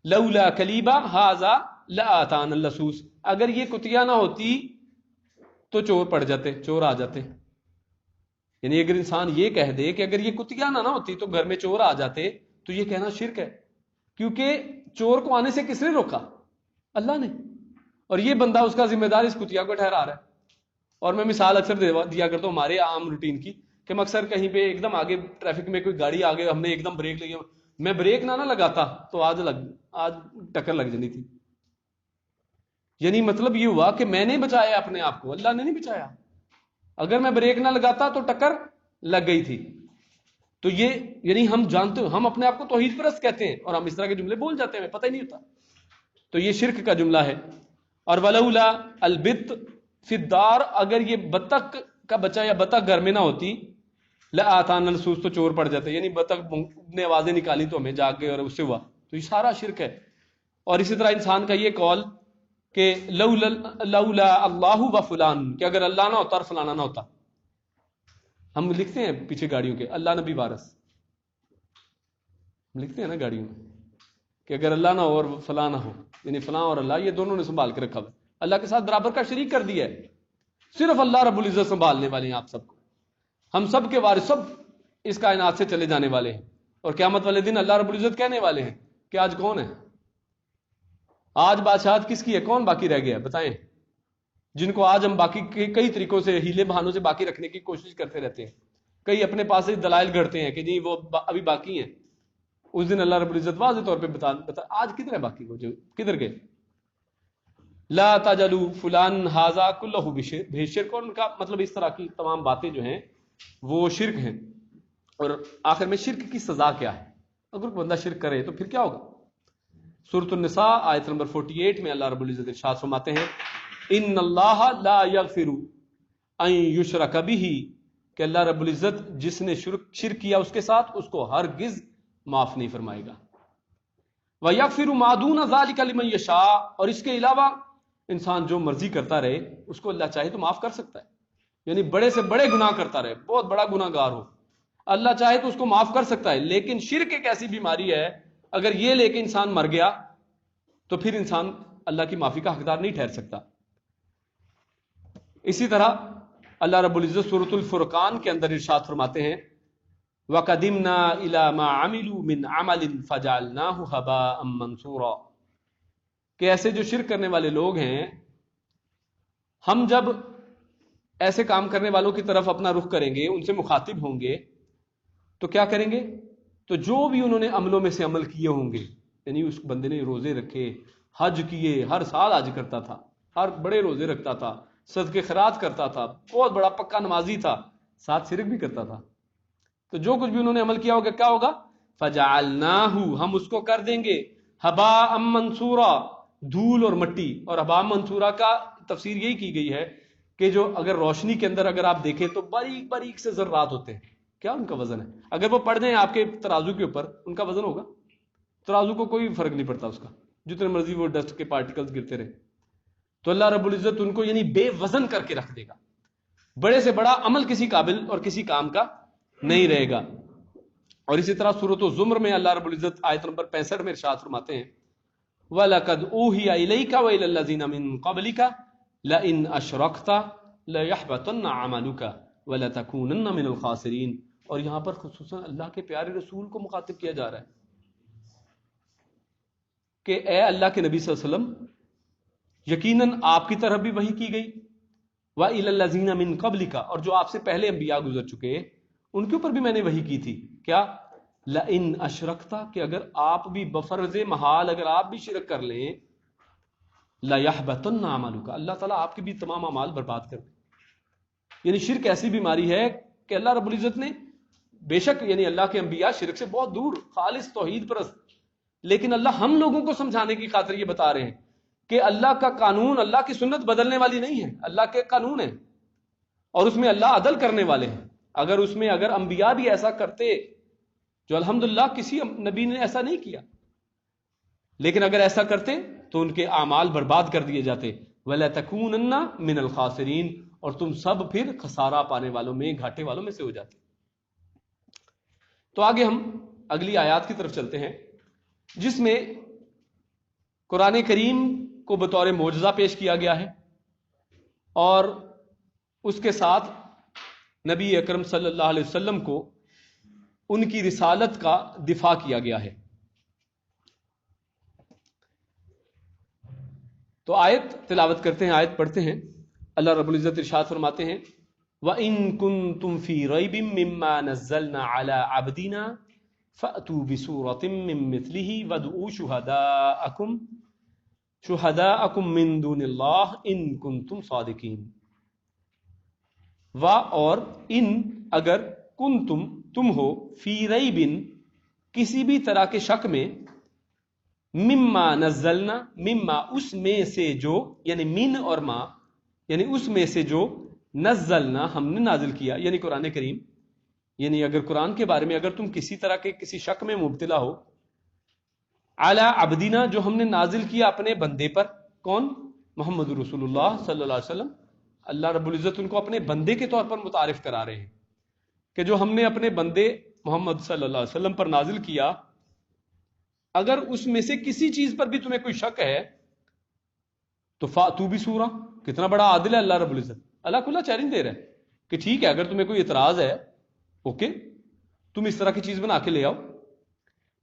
لولا کلیبا ھذا لآتانا اللصوص، اگر یہ کتیا نہ ہوتی تو چور پڑ جاتے، چور آ جاتے. یعنی اگر انسان یہ کہہ دے کہ اگر یہ کتیا نہ ہوتی تو گھر میں چور آ جاتے، تو یہ کہنا شرک ہے، کیونکہ چور کو آنے سے کس نے روکا؟ اللہ نے. اور یہ بندہ اس کا ذمہ دار اس کتیا کو ٹھہرا رہا ہے. اور میں مثال اکثر دیا کرتا ہوں ہمارے عام روٹین کی، کہ ہم اکثر کہیں پہ ایک دم آگے ٹریفک میں کوئی گاڑی آگے، ہم نے ایک دم بریک لگی، میں بریک نہ لگاتا تو آج ٹکر لگ جانی تھی. یعنی مطلب یہ ہوا کہ میں نے بچایا اپنے آپ کو، اللہ نے نہیں بچایا. اگر میں بریک نہ لگاتا تو ٹکر لگ گئی تھی. تو یہ یعنی ہم جانتے، ہم اپنے آپ کو توحید پرست کہتے ہیں اور ہم اس طرح کے جملے بول جاتے ہیں، پتہ ہی نہیں ہوتا. تو یہ شرک کا جملہ ہے. اور ولولا البت فی الدار، اگر یہ بطخ کا بچہ یا بطخ گھر میں نہ ہوتی، لآتانا اللصوص، تو چور پڑ جاتے. یعنی بطخ نے آوازیں نکالی تو ہمیں جاگ گئے اور اس سے ہوا. تو یہ سارا شرک ہے. اور اسی طرح انسان کا یہ قول کہ لولا اللہ و فلان، کہ اگر اللہ نہ ہوتا اور فلانا نہ ہوتا. ہم لکھتے ہیں پیچھے گاڑیوں کے اللہ نبی وارث، ہم لکھتے ہیں نا گاڑیوں میں کہ اگر اللہ نہ ہو اور فلاں نہ ہو، یعنی فلاں اور اللہ یہ دونوں نے سنبھال کے رکھا ہوا، اللہ کے ساتھ برابر کا شریک کر دیا ہے. صرف اللہ رب العزت سنبھالنے والے ہیں آپ سب کو، ہم سب کے وارث، سب اس کائنات سے چلے جانے والے ہیں. اور قیامت والے دن اللہ رب العزت کہنے والے ہیں کہ آج کون ہے، آج بادشاہت کس کی ہے، کون باقی رہ گیا ہے بتائیں. جن کو آج ہم باقی کئی طریقوں سے ہیلے بہانوں سے باقی رکھنے کی کوشش کرتے رہتے ہیں، کئی اپنے پاس سے دلائل گھڑتے ہیں کہ نہیں وہ ابھی باقی ہیں. اس دن اللہ رب العزت واضح طور پہ بتا آج کدھر ہے باقی وہ، جو کدھر گئے. لا تجلو فلان ھذا کلہ بشرک، اور ان کا مطلب اس طرح کی تمام باتیں جو ہیں وہ شرک ہیں. اور آخر میں شرک کی سزا کیا ہے؟ اگر بندہ شرک کرے تو پھر کیا ہوگا؟ سورۃ النساء آیت نمبر 48 میں اللہ رب العزت ارشاد فرماتے ہیں ان اللہ لا یغفر ان یشرک بہ، کہ اللہ رب العزت جس نے شرک کیا اس کے ساتھ، اس کو ہرگز معاف نہیں فرمائے گا. وَيَغْفِرُ مَا دُونَ ذَلِكَ لِمَن يَشَاءُ، اور اس کے علاوہ انسان جو مرضی کرتا رہے اس کو اللہ چاہے تو معاف کر سکتا ہے. یعنی بڑے سے بڑے گناہ کرتا رہے، بہت بڑا گناہ گار ہو، اللہ چاہے تو اس کو معاف کر سکتا ہے. لیکن شرک ایک ایسی بیماری ہے، اگر یہ لے کے انسان مر گیا تو پھر انسان اللہ کی معافی کا حقدار نہیں ٹھہر سکتا. اسی طرح اللہ رب العزت سورۃ الفرقان کے اندر ارشاد فرماتے ہیں وَقَدِمْنَا إِلَى مَا عَمِلُوا مِنْ عَمَلٍ فَجَعَلْنَاهُ هَبَاءً مَنْثُورًا، کہ ایسے جو شرک کرنے والے لوگ ہیں، ہم جب ایسے کام کرنے والوں کی طرف اپنا رخ کریں گے، ان سے مخاطب ہوں گے تو کیا کریں گے؟ تو جو بھی انہوں نے عملوں میں سے عمل کیے ہوں گے، یعنی اس بندے نے روزے رکھے، حج کیے، ہر سال حج کرتا تھا، ہر بڑے روزے رکھتا تھا، صدقے خیرات کرتا تھا، بہت بڑا پکا نمازی تھا، ساتھ شرک بھی کرتا تھا. تو جو کچھ بھی انہوں نے عمل کیا ہوگا کیا ہوگا؟ فَجَعَلْنَاهُ، ہم اس کو کر دیں گے ہباء منصورا، دھول اور مٹی. اور ہباء منصورا کا تفسیر یہی کی گئی ہے کہ جو اگر روشنی کے اندر اگر آپ دیکھیں تو باریک باریک سے ذرات ہوتے ہیں، کیا ان کا وزن ہے؟ اگر وہ پڑ جائیں آپ کے ترازو کے اوپر، ان کا وزن ہوگا؟ ترازو کو کوئی فرق نہیں پڑتا اس کا، جتنے مرضی وہ ڈسٹ کے پارٹیکلز گرتے رہے. تو اللہ رب العزت ان کو یعنی بے وزن کر کے رکھ دے گا، بڑے سے بڑا عمل کسی قابل اور کسی کام کا نہیں رہے گا. اور اسی طرح سورۃ الزمر میں اللہ رب العزت آیت نمبر 65 میں ارشاد فرماتے ہیں وَلَقَدْ أُوحِيَ إِلَيْكَ وَإِلَى الَّذِينَ مِن قَبْلِكَ لَئِنْ أَشْرَكْتَ لَيَحْبَطَنَّ عَمَلُكَ وَلَتَكُونَنَّ مِنَ الْخَاسِرِينَ. اور یہاں پر خصوصاً اللہ کے پیارے رسول کو مخاطب کیا جا رہا ہے کہ اے اللہ کے نبی صلی اللہ علیہ وسلم، یقیناً آپ کی طرف بھی وحی کی گئی، وَإِلَى الَّذِينَ مِن قَبْلِكَ، اور جو آپ سے پہلے انبیاء گزر چکے ان کے اوپر بھی میں نے وحی کی تھی. کیا؟ لَإِنْ أَشْرَكْتَ، کہ اگر آپ بھی بفرض محال اگر آپ بھی شرک کر لیں، لَيَحْبَطَنَّ عَمَلُكَ، اللہ تعالیٰ آپ کے بھی تمام اعمال برباد کر دیں. یعنی شرک ایسی بیماری ہے کہ اللہ رب العزت نے بے شک یعنی اللہ کے انبیاء شرک سے بہت دور، خالص توحید پرست، لیکن اللہ ہم لوگوں کو سمجھانے کی خاطر یہ بتا رہے ہیں کہ اللہ کا قانون، اللہ کی سنت بدلنے والی نہیں ہے، اللہ کے قانون ہے اور اس میں اللہ عدل کرنے والے ہیں. اگر انبیاء بھی ایسا کرتے، جو الحمدللہ کسی نبی نے ایسا نہیں کیا، لیکن اگر ایسا کرتے تو ان کے اعمال برباد کر دیے جاتے. وَلَتَكُونَنَّ مِنَ الْخَاسِرِينَ، اور تم سب پھر خسارہ پانے والوں میں، گھاٹے والوں میں سے ہو جاتے. تو آگے ہم اگلی آیات کی طرف چلتے ہیں جس میں قرآن کریم کو بطور معجزہ پیش کیا گیا ہے اور اس کے ساتھ نبی اکرم صلی اللہ علیہ وسلم کو ان کی رسالت کا دفاع کیا گیا ہے. تو آیت تلاوت کرتے ہیں، آیت پڑھتے ہیں. اللہ رب العزت ارشاد فرماتے ہیں وَإِن كُنتُمْ فِي رَيْبٍ مِّمَّا نَزَّلْنَا عَلَىٰ عَبْدِنَا فَأْتُوا بِسُورَةٍ مِّن مِّثْلِهِ وَادْعُوا شُهَدَاءَكُم مِّن دُونِ اللَّهِ إِن كُنتُمْ صَادِقِينَ. اور ان اگر کنتم تم ہو، فی ریبن کسی بھی طرح کے شک میں، مما نزلنا، مما اس میں سے جو، یعنی من اور ما، یعنی اس میں سے جو، نزلنا ہم نے نازل کیا، یعنی قرآن کریم. یعنی اگر قرآن کے بارے میں اگر تم کسی طرح کے کسی شک میں مبتلا ہو، علی عبدنا، جو ہم نے نازل کیا اپنے بندے پر. کون؟ محمد رسول اللہ صلی اللہ علیہ وسلم. اللہ رب العزت ان کو اپنے بندے کے طور پر متعارف کرا رہے ہیں کہ جو ہم نے اپنے بندے محمد صلی اللہ علیہ وسلم پر نازل کیا، اگر اس میں سے کسی چیز پر بھی تمہیں کوئی شک ہے تو فاتو بھی سورہ. کتنا بڑا عادل ہے اللہ رب العزت. اللہ کھلا چیلنج دے رہا ہے کہ ٹھیک ہے، اگر تمہیں کوئی اعتراض ہے اوکے، تم اس طرح کی چیز بنا کے لے آؤ.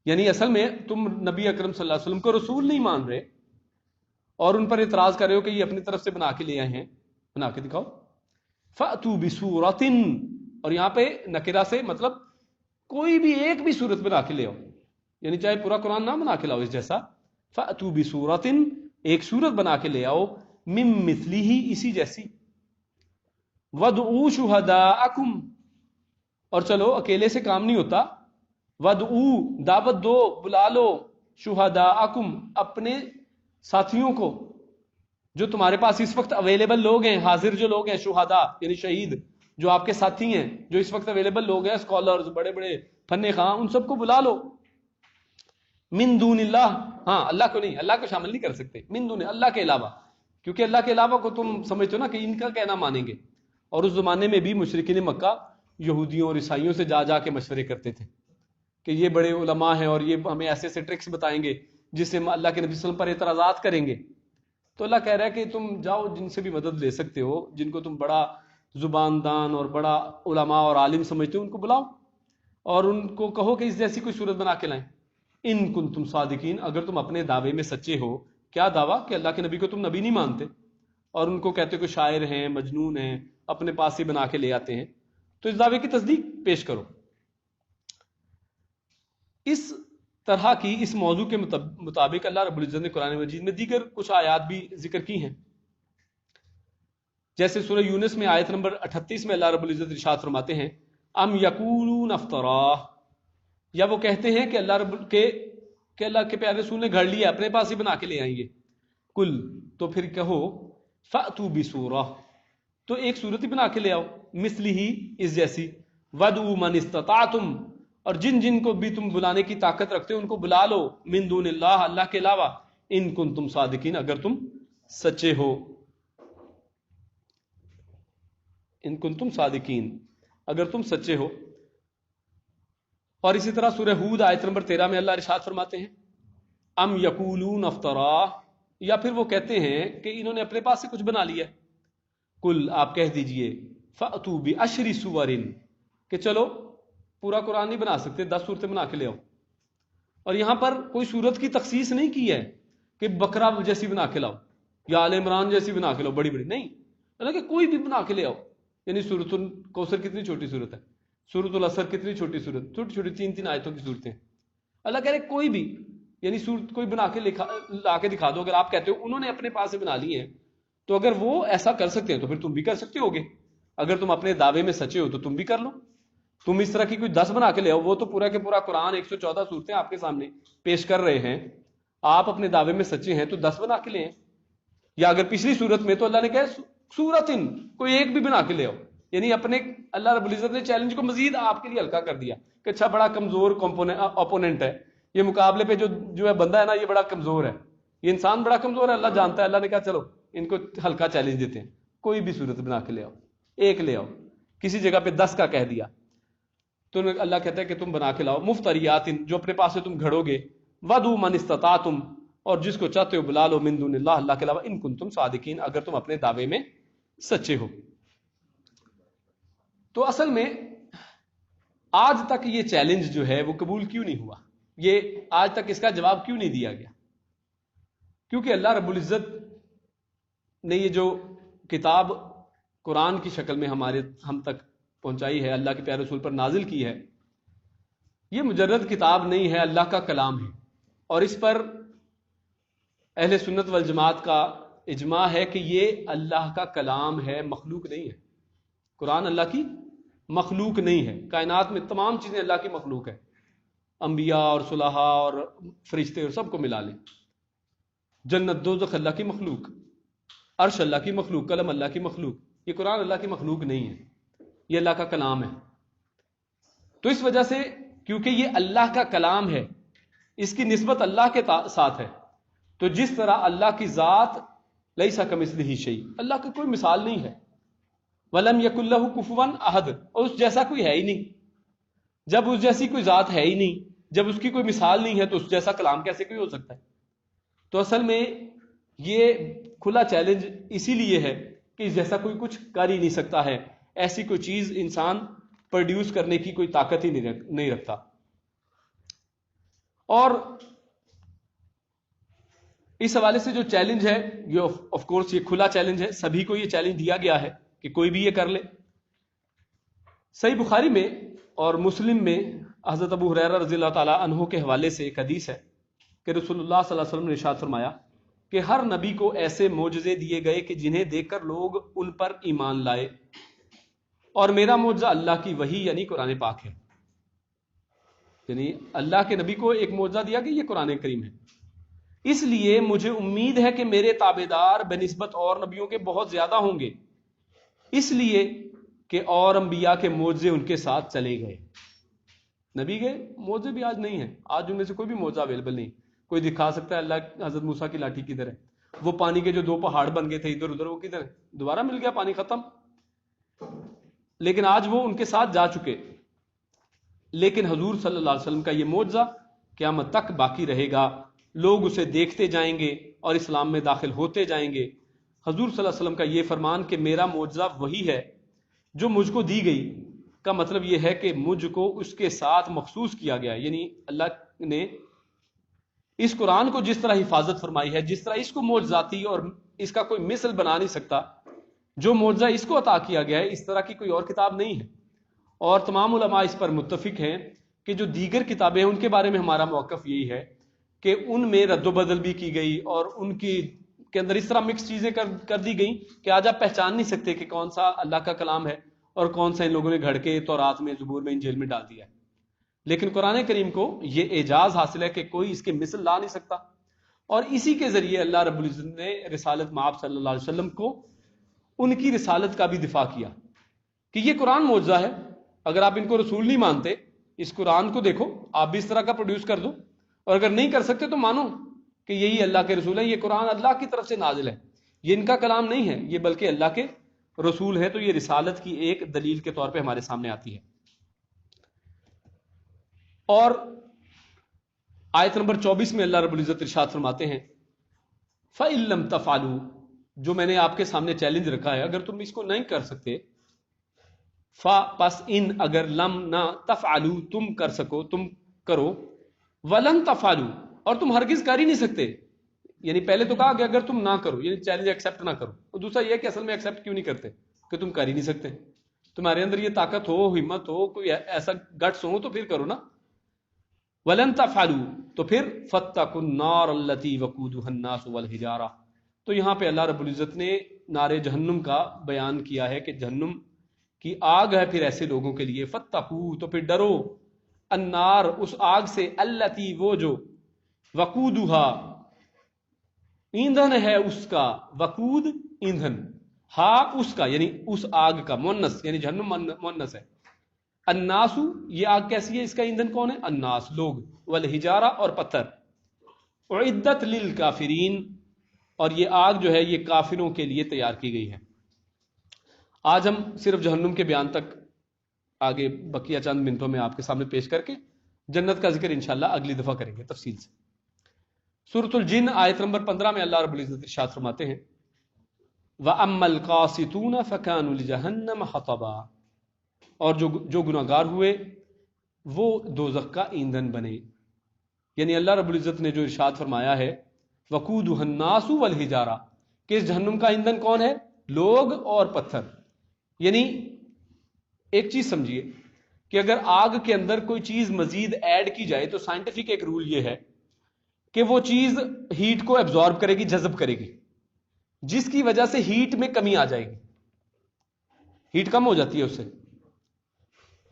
یعنی اصل میں تم نبی اکرم صلی اللہ علیہ وسلم کو رسول نہیں مان رہے اور ان پر اعتراض کر رہے ہو کہ یہ اپنی طرف سے بنا کے لے آئے ہیں، بنا کے دکھاؤ. فَأْتُوا بِسُورَةٍ، اور یہاں پہ نکرہ سے مطلب کوئی بھی ایک بھی صورت بنا کے لے آؤ، یعنی چاہے پورا قرآن نہ بنا کے لاؤ اس جیسا. فَأْتُوا بِسُورَةٍ، ایک صورت بنا کے لے آؤ، مِن مِثْلِهِ، اسی جیسی. وَادْعُوا شُهَدَاءَكُمْ، اور چلو اکیلے سے کام نہیں ہوتا. وَادْعُوا، دعوت دو، بلا لو، شُهَدَاءَكُمْ، اپنے ساتھیوں کو جو تمہارے پاس اس وقت اویلیبل لوگ ہیں، حاضر جو لوگ ہیں، شہداء یعنی شہید جو آپ کے ساتھی ہیں، جو اس وقت اویلیبل لوگ ہیں، اسکالرز، بڑے بڑے فن خواں، ان سب کو بلا لو. من دون اللہ، ہاں اللہ کو نہیں، اللہ کو شامل نہیں کر سکتے. من دون، اللہ کے علاوہ، کیونکہ اللہ کے علاوہ کو تم سمجھتے ہو نا کہ ان کا کہنا مانیں گے. اور اس زمانے میں بھی مشرکین مکہ یہودیوں اور عیسائیوں سے جا جا کے مشورے کرتے تھے کہ یہ بڑے علماء ہیں اور یہ ہمیں ایسے ایسے ٹرکس بتائیں گے جس سے اللہ کے نبی صلی اللہ علیہ وسلم پر اعتراضات کریں گے. تو اللہ کہہ رہا ہے کہ تم جاؤ، جن سے بھی مدد لے سکتے ہو، جن کو تم بڑا زباندان اور بڑا علماء اور عالم سمجھتے ہو، ان کو بلاؤ اور ان کو کہو کہ اس جیسی کوئی صورت بنا کے لائیں. ان کنتم صادقین، اگر تم اپنے دعوے میں سچے ہو. کیا دعویٰ؟ کہ اللہ کے نبی کو تم نبی نہیں مانتے اور ان کو کہتے کہ شاعر ہیں، مجنون ہیں، اپنے پاس ہی بنا کے لے آتے ہیں. تو اس دعوے کی تصدیق پیش کرو. اس طرح کی اس موضوع کے مطابق اللہ رب العزت نے قرآن مجید میں دیگر کچھ آیات بھی ذکر کی ہیں، جیسے سورہ یونس میں آیت نمبر 38 میں اللہ رب العزت ارشاد فرماتے ہیں ام یقولون افتراہ، یا وہ کہتے ہیں کہ اللہ کے پیارے رسول نے گھڑ لیا، اپنے پاس ہی بنا کے لے آئیں گے۔ کل، تو پھر کہو فأتوا بسورہ، تو ایک صورت ہی بنا کے لے آؤ، مثلی ہی، اس جیسی، ودعوا من استطعتم، اور جن جن کو بھی تم بلانے کی طاقت رکھتے ہو ان کو بلا لو، من دون اللہ، اللہ کے علاوہ، ان کنتم صادقین، اگر تم سچے ہو، ان کنتم صادقین، اگر تم سچے ہو۔ اور اسی طرح سورہ ہود آیت نمبر 13 میں اللہ ارشاد فرماتے ہیں ام یقولون افتراہ، یا پھر وہ کہتے ہیں کہ انہوں نے اپنے پاس سے کچھ بنا لیا۔ کل، آپ کہہ دیجئے، فأتوا بعشر سور، کہ چلو پورا قرآن نہیں بنا سکتے، 10 صورتیں بنا کے لے آؤ۔ اور یہاں پر کوئی صورت کی تخصیص نہیں کی ہے کہ بقرہ جیسی بنا کے لاؤ یا آل عمران جیسی بنا کے لاؤ، بڑی بڑی نہیں، کہ کوئی بھی بنا کے لے آؤ۔ یعنی سورۃ الکوثر کتنی چھوٹی صورت ہے، سورۃ العصر کتنی چھوٹی صورت، چھوٹی چھوٹی 3 آیتوں کی صورتیں، اللہ کہہ رہے کوئی بھی، یعنی صورت کوئی بنا کے لا کے دکھا دو۔ اگر آپ کہتے ہو انہوں نے اپنے پاس سے بنا لی ہیں، تو اگر وہ ایسا کر سکتے ہیں تو پھر تم بھی کر سکتے ہوگے۔ اگر تم اپنے دعوے میں سچے ہو تو تم بھی کر لو۔ تم اس طرح کی کوئی 10 بنا کے لے آؤ، وہ تو پورا کے پورا قرآن 114 صورتیں آپ کے سامنے پیش کر رہے ہیں، آپ اپنے دعوے میں سچے ہیں تو 10 بنا کے لیں۔ یا اگر پچھلی صورت میں تو اللہ نے کہا سورتن، کوئی ایک بھی بنا کے لے آؤ، یعنی اپنے اللہ رب العزت نے چیلنج کو مزید آپ کے لیے ہلکا کر دیا کہ اچھا بڑا کمزور اوپوننٹ ہے یہ، مقابلے پہ جو ہے بندہ ہے نا، یہ بڑا کمزور ہے، یہ انسان بڑا کمزور ہے، اللہ جانتا ہے۔ اللہ نے کہا چلو ان کو ہلکا چیلنج دیتے ہیں، کوئی بھی صورت بنا کے لے آؤ، ایک لے آؤ، کسی جگہ پہ 10 کا کہہ دیا تو اللہ کہتا ہے کہ تم بنا کے لاؤ، مفتریات، جو اپنے پاس سے تم گھڑو گے، ودعوا من استطعتم، اور جس کو چاہتے ہو بلا لو، من دون اللہ، اللہ کے علاوہ، ان کنتم صادقین، اگر تم اپنے دعوے میں سچے ہو۔ تو اصل میں آج تک یہ چیلنج جو ہے وہ قبول کیوں نہیں ہوا، یہ آج تک اس کا جواب کیوں نہیں دیا گیا؟ کیونکہ اللہ رب العزت نے یہ جو کتاب قرآن کی شکل میں ہم تک پہنچائی ہے، اللہ کے پیارے رسول پر نازل کی ہے، یہ مجرد کتاب نہیں ہے، اللہ کا کلام ہے۔ اور اس پر اہل سنت والجماعت کا اجماع ہے کہ یہ اللہ کا کلام ہے، مخلوق نہیں ہے۔ قرآن اللہ کی مخلوق نہیں ہے، کائنات میں تمام چیزیں اللہ کی مخلوق ہے، انبیاء اور صلحاء اور فرشتے اور سب کو ملا لیں، جنت دوزخ اللہ کی مخلوق، عرش اللہ کی مخلوق، قلم اللہ کی مخلوق، یہ قرآن اللہ کی مخلوق نہیں ہے، یہ اللہ کا کلام ہے۔ تو اس وجہ سے کیونکہ یہ اللہ کا کلام ہے، اس کی نسبت اللہ کے ساتھ ہے، تو جس طرح اللہ کی ذات لیسا کمثلہ شیء، اللہ کی کوئی مثال نہیں ہے، وَلَمْ يَكُنْ لَهُ كُفُوًا أَحَدٌ، اور اس جیسا کوئی ہے ہی نہیں۔ جب اس جیسی کوئی ذات ہے ہی نہیں، جب اس کی کوئی مثال نہیں ہے، تو اس جیسا کلام کیسے کوئی ہو سکتا ہے؟ تو اصل میں یہ کھلا چیلنج اسی لیے ہے کہ اس جیسا کوئی کچھ کر ہی نہیں سکتا ہے، ایسی کوئی چیز انسان پروڈیوس کرنے کی کوئی طاقت ہی نہیں رکھتا۔ اور اس حوالے سے جو چیلنج ہے یہ آف کورس یہ کھلا چیلنج ہے، سبھی کو یہ چیلنج دیا گیا ہے کہ کوئی بھی یہ کر لے۔ صحیح بخاری میں اور مسلم میں حضرت ابو ہریرہ رضی اللہ تعالی عنہ کے حوالے سے ایک حدیث ہے کہ رسول اللہ صلی اللہ علیہ وسلم نے ارشاد فرمایا کہ ہر نبی کو ایسے معجزے دیے گئے کہ جنہیں دیکھ کر لوگ ان پر ایمان لائے، اور میرا معجزہ اللہ کی وحی یعنی قرآن پاک ہے۔ یعنی اللہ کے نبی کو ایک معجزہ دیا کہ یہ قرآن کریم ہے، اس لیے مجھے امید ہے کہ میرے تابعدار بنسبت اور نبیوں کے بہت زیادہ ہوں گے، اس لیے کہ اور انبیاء کے معجزے ان کے ساتھ چلے گئے۔ نبی گئے، معجزے بھی آج نہیں ہیں، آج ان میں سے کوئی بھی معجزہ اویلیبل نہیں۔ کوئی دکھا سکتا ہے اللہ حضرت موسیٰ کی لاٹھی کدھر ہے، وہ پانی کے جو 2 پہاڑ بن گئے تھے ادھر ادھر، وہ کدھر ہے؟ دوبارہ مل گیا، پانی ختم۔ لیکن آج وہ ان کے ساتھ جا چکے۔ لیکن حضور صلی اللہ علیہ وسلم کا یہ معجزہ قیامت تک باقی رہے گا، لوگ اسے دیکھتے جائیں گے اور اسلام میں داخل ہوتے جائیں گے۔ حضور صلی اللہ علیہ وسلم کا یہ فرمان کہ میرا معجزہ وہی ہے جو مجھ کو دی گئی، کا مطلب یہ ہے کہ مجھ کو اس کے ساتھ مخصوص کیا گیا، یعنی اللہ نے اس قرآن کو جس طرح حفاظت فرمائی ہے، جس طرح اس کو معجزاتی اور اس کا کوئی مثل بنا نہیں سکتا، جو معجزہ اس کو عطا کیا گیا ہے اس طرح کی کوئی اور کتاب نہیں ہے۔ اور تمام علماء اس پر متفق ہیں کہ جو دیگر کتابیں ہیں ان کے بارے میں ہمارا موقف یہی ہے کہ ان میں رد و بدل بھی کی گئی اور ان کے اندر اس طرح مکس چیزیں کر دی گئیں کہ آج آپ پہچان نہیں سکتے کہ کون سا اللہ کا کلام ہے اور کون سا ان لوگوں نے گھڑ کے تورات میں، زبور میں، انجیل میں ڈال دیا ہے۔ لیکن قرآن کریم کو یہ اعجاز حاصل ہے کہ کوئی اس کے مثل لا نہیں سکتا، اور اسی کے ذریعے اللہ رب العزت نے رسالت مآب صلی اللہ علیہ وسلم کو ان کی رسالت کا بھی دفاع کیا کہ یہ قرآن معجزہ ہے، اگر آپ ان کو رسول نہیں مانتے، اس قرآن کو دیکھو، آپ بھی اس طرح کا پروڈیوس کر دو، اور اگر نہیں کر سکتے تو مانو کہ یہی اللہ کے رسول ہیں، یہ قرآن اللہ کی طرف سے نازل ہے، یہ ان کا کلام نہیں ہے، یہ بلکہ اللہ کے رسول ہے۔ تو یہ رسالت کی ایک دلیل کے طور پہ ہمارے سامنے آتی ہے۔ اور آیت نمبر 24 میں اللہ رب العزت ارشاد فرماتے ہیں فَإِن لَمْ تَفْعَلُوا، جو میں نے آپ کے سامنے چیلنج رکھا ہے، اگر تم اس کو نہیں کر سکتے، پس ان، اگر لم نہ، تفعلوا، تم کر سکو، تم کرو، ولن تفعلوا، اور تم ہرگز کر ہی نہیں سکتے۔ یعنی پہلے تو کہا کہ اگر تم نہ کرو، یعنی چیلنج ایکسیپٹ نہ کرو، اور دوسرا یہ کہ اصل میں ایکسیپٹ کیوں نہیں کرتے، کہ تم کر ہی نہیں سکتے، تمہارے اندر یہ طاقت ہو، ہمت ہو، کوئی ایسا گٹس ہو تو پھر کرو نا۔ ولن تفعلوا، تو پھر فاتقوا النار التي وقودها الناس والحجارہ، تو یہاں پہ اللہ رب العزت نے نار جہنم کا بیان کیا ہے کہ جہنم کی آگ ہے پھر ایسے لوگوں کے لیے، فاتقوا، تو پھر ڈرو، النار، اس آگ سے، التي، وہ جو، وقودها، ایندھن ہے اس کا، وقود، ایندھن، ہا، اس کا، یعنی اس آگ کا، مونس، یعنی جہنم مونس ہے، الناس، یہ آگ کیسی ہے، اس کا ایندھن کون ہے، الناس، لوگ، والحجارہ، اور پتھر، اعدت للکافرین، اور یہ آگ جو ہے یہ کافروں کے لیے تیار کی گئی ہے۔ آج ہم صرف جہنم کے بیان تک آگے بقیہ چند منٹوں میں آپ کے سامنے پیش کر کے جنت کا ذکر انشاءاللہ اگلی دفعہ کریں گے تفصیل سے۔ سورۃ الجن آیت نمبر 15 میں اللہ رب العزت ارشاد فرماتے ہیں وَأَمَّا الْقَاسِطُونَ فَكَانُوا لِجَهَنَّمَ حَطَبًا، اور جو گناہ گار ہوئے وہ دوزخ کا ایندھن بنے۔ یعنی اللہ رب العزت نے جو ارشاد فرمایا ہے وَقُودُهَا النَّاسُ وَالْحِجَارَةُ، کہ اس جہنم کا ایندھن کون ہے، لوگ اور پتھر۔ یعنی ایک چیز سمجھیے کہ اگر آگ کے اندر کوئی چیز مزید ایڈ کی جائے تو سائنٹیفک ایک رول یہ ہے کہ وہ چیز ہیٹ کو ایبزارب کرے گی، جذب کرے گی، جس کی وجہ سے ہیٹ میں کمی آ جائے گی، ہیٹ کم ہو جاتی ہے اس سے۔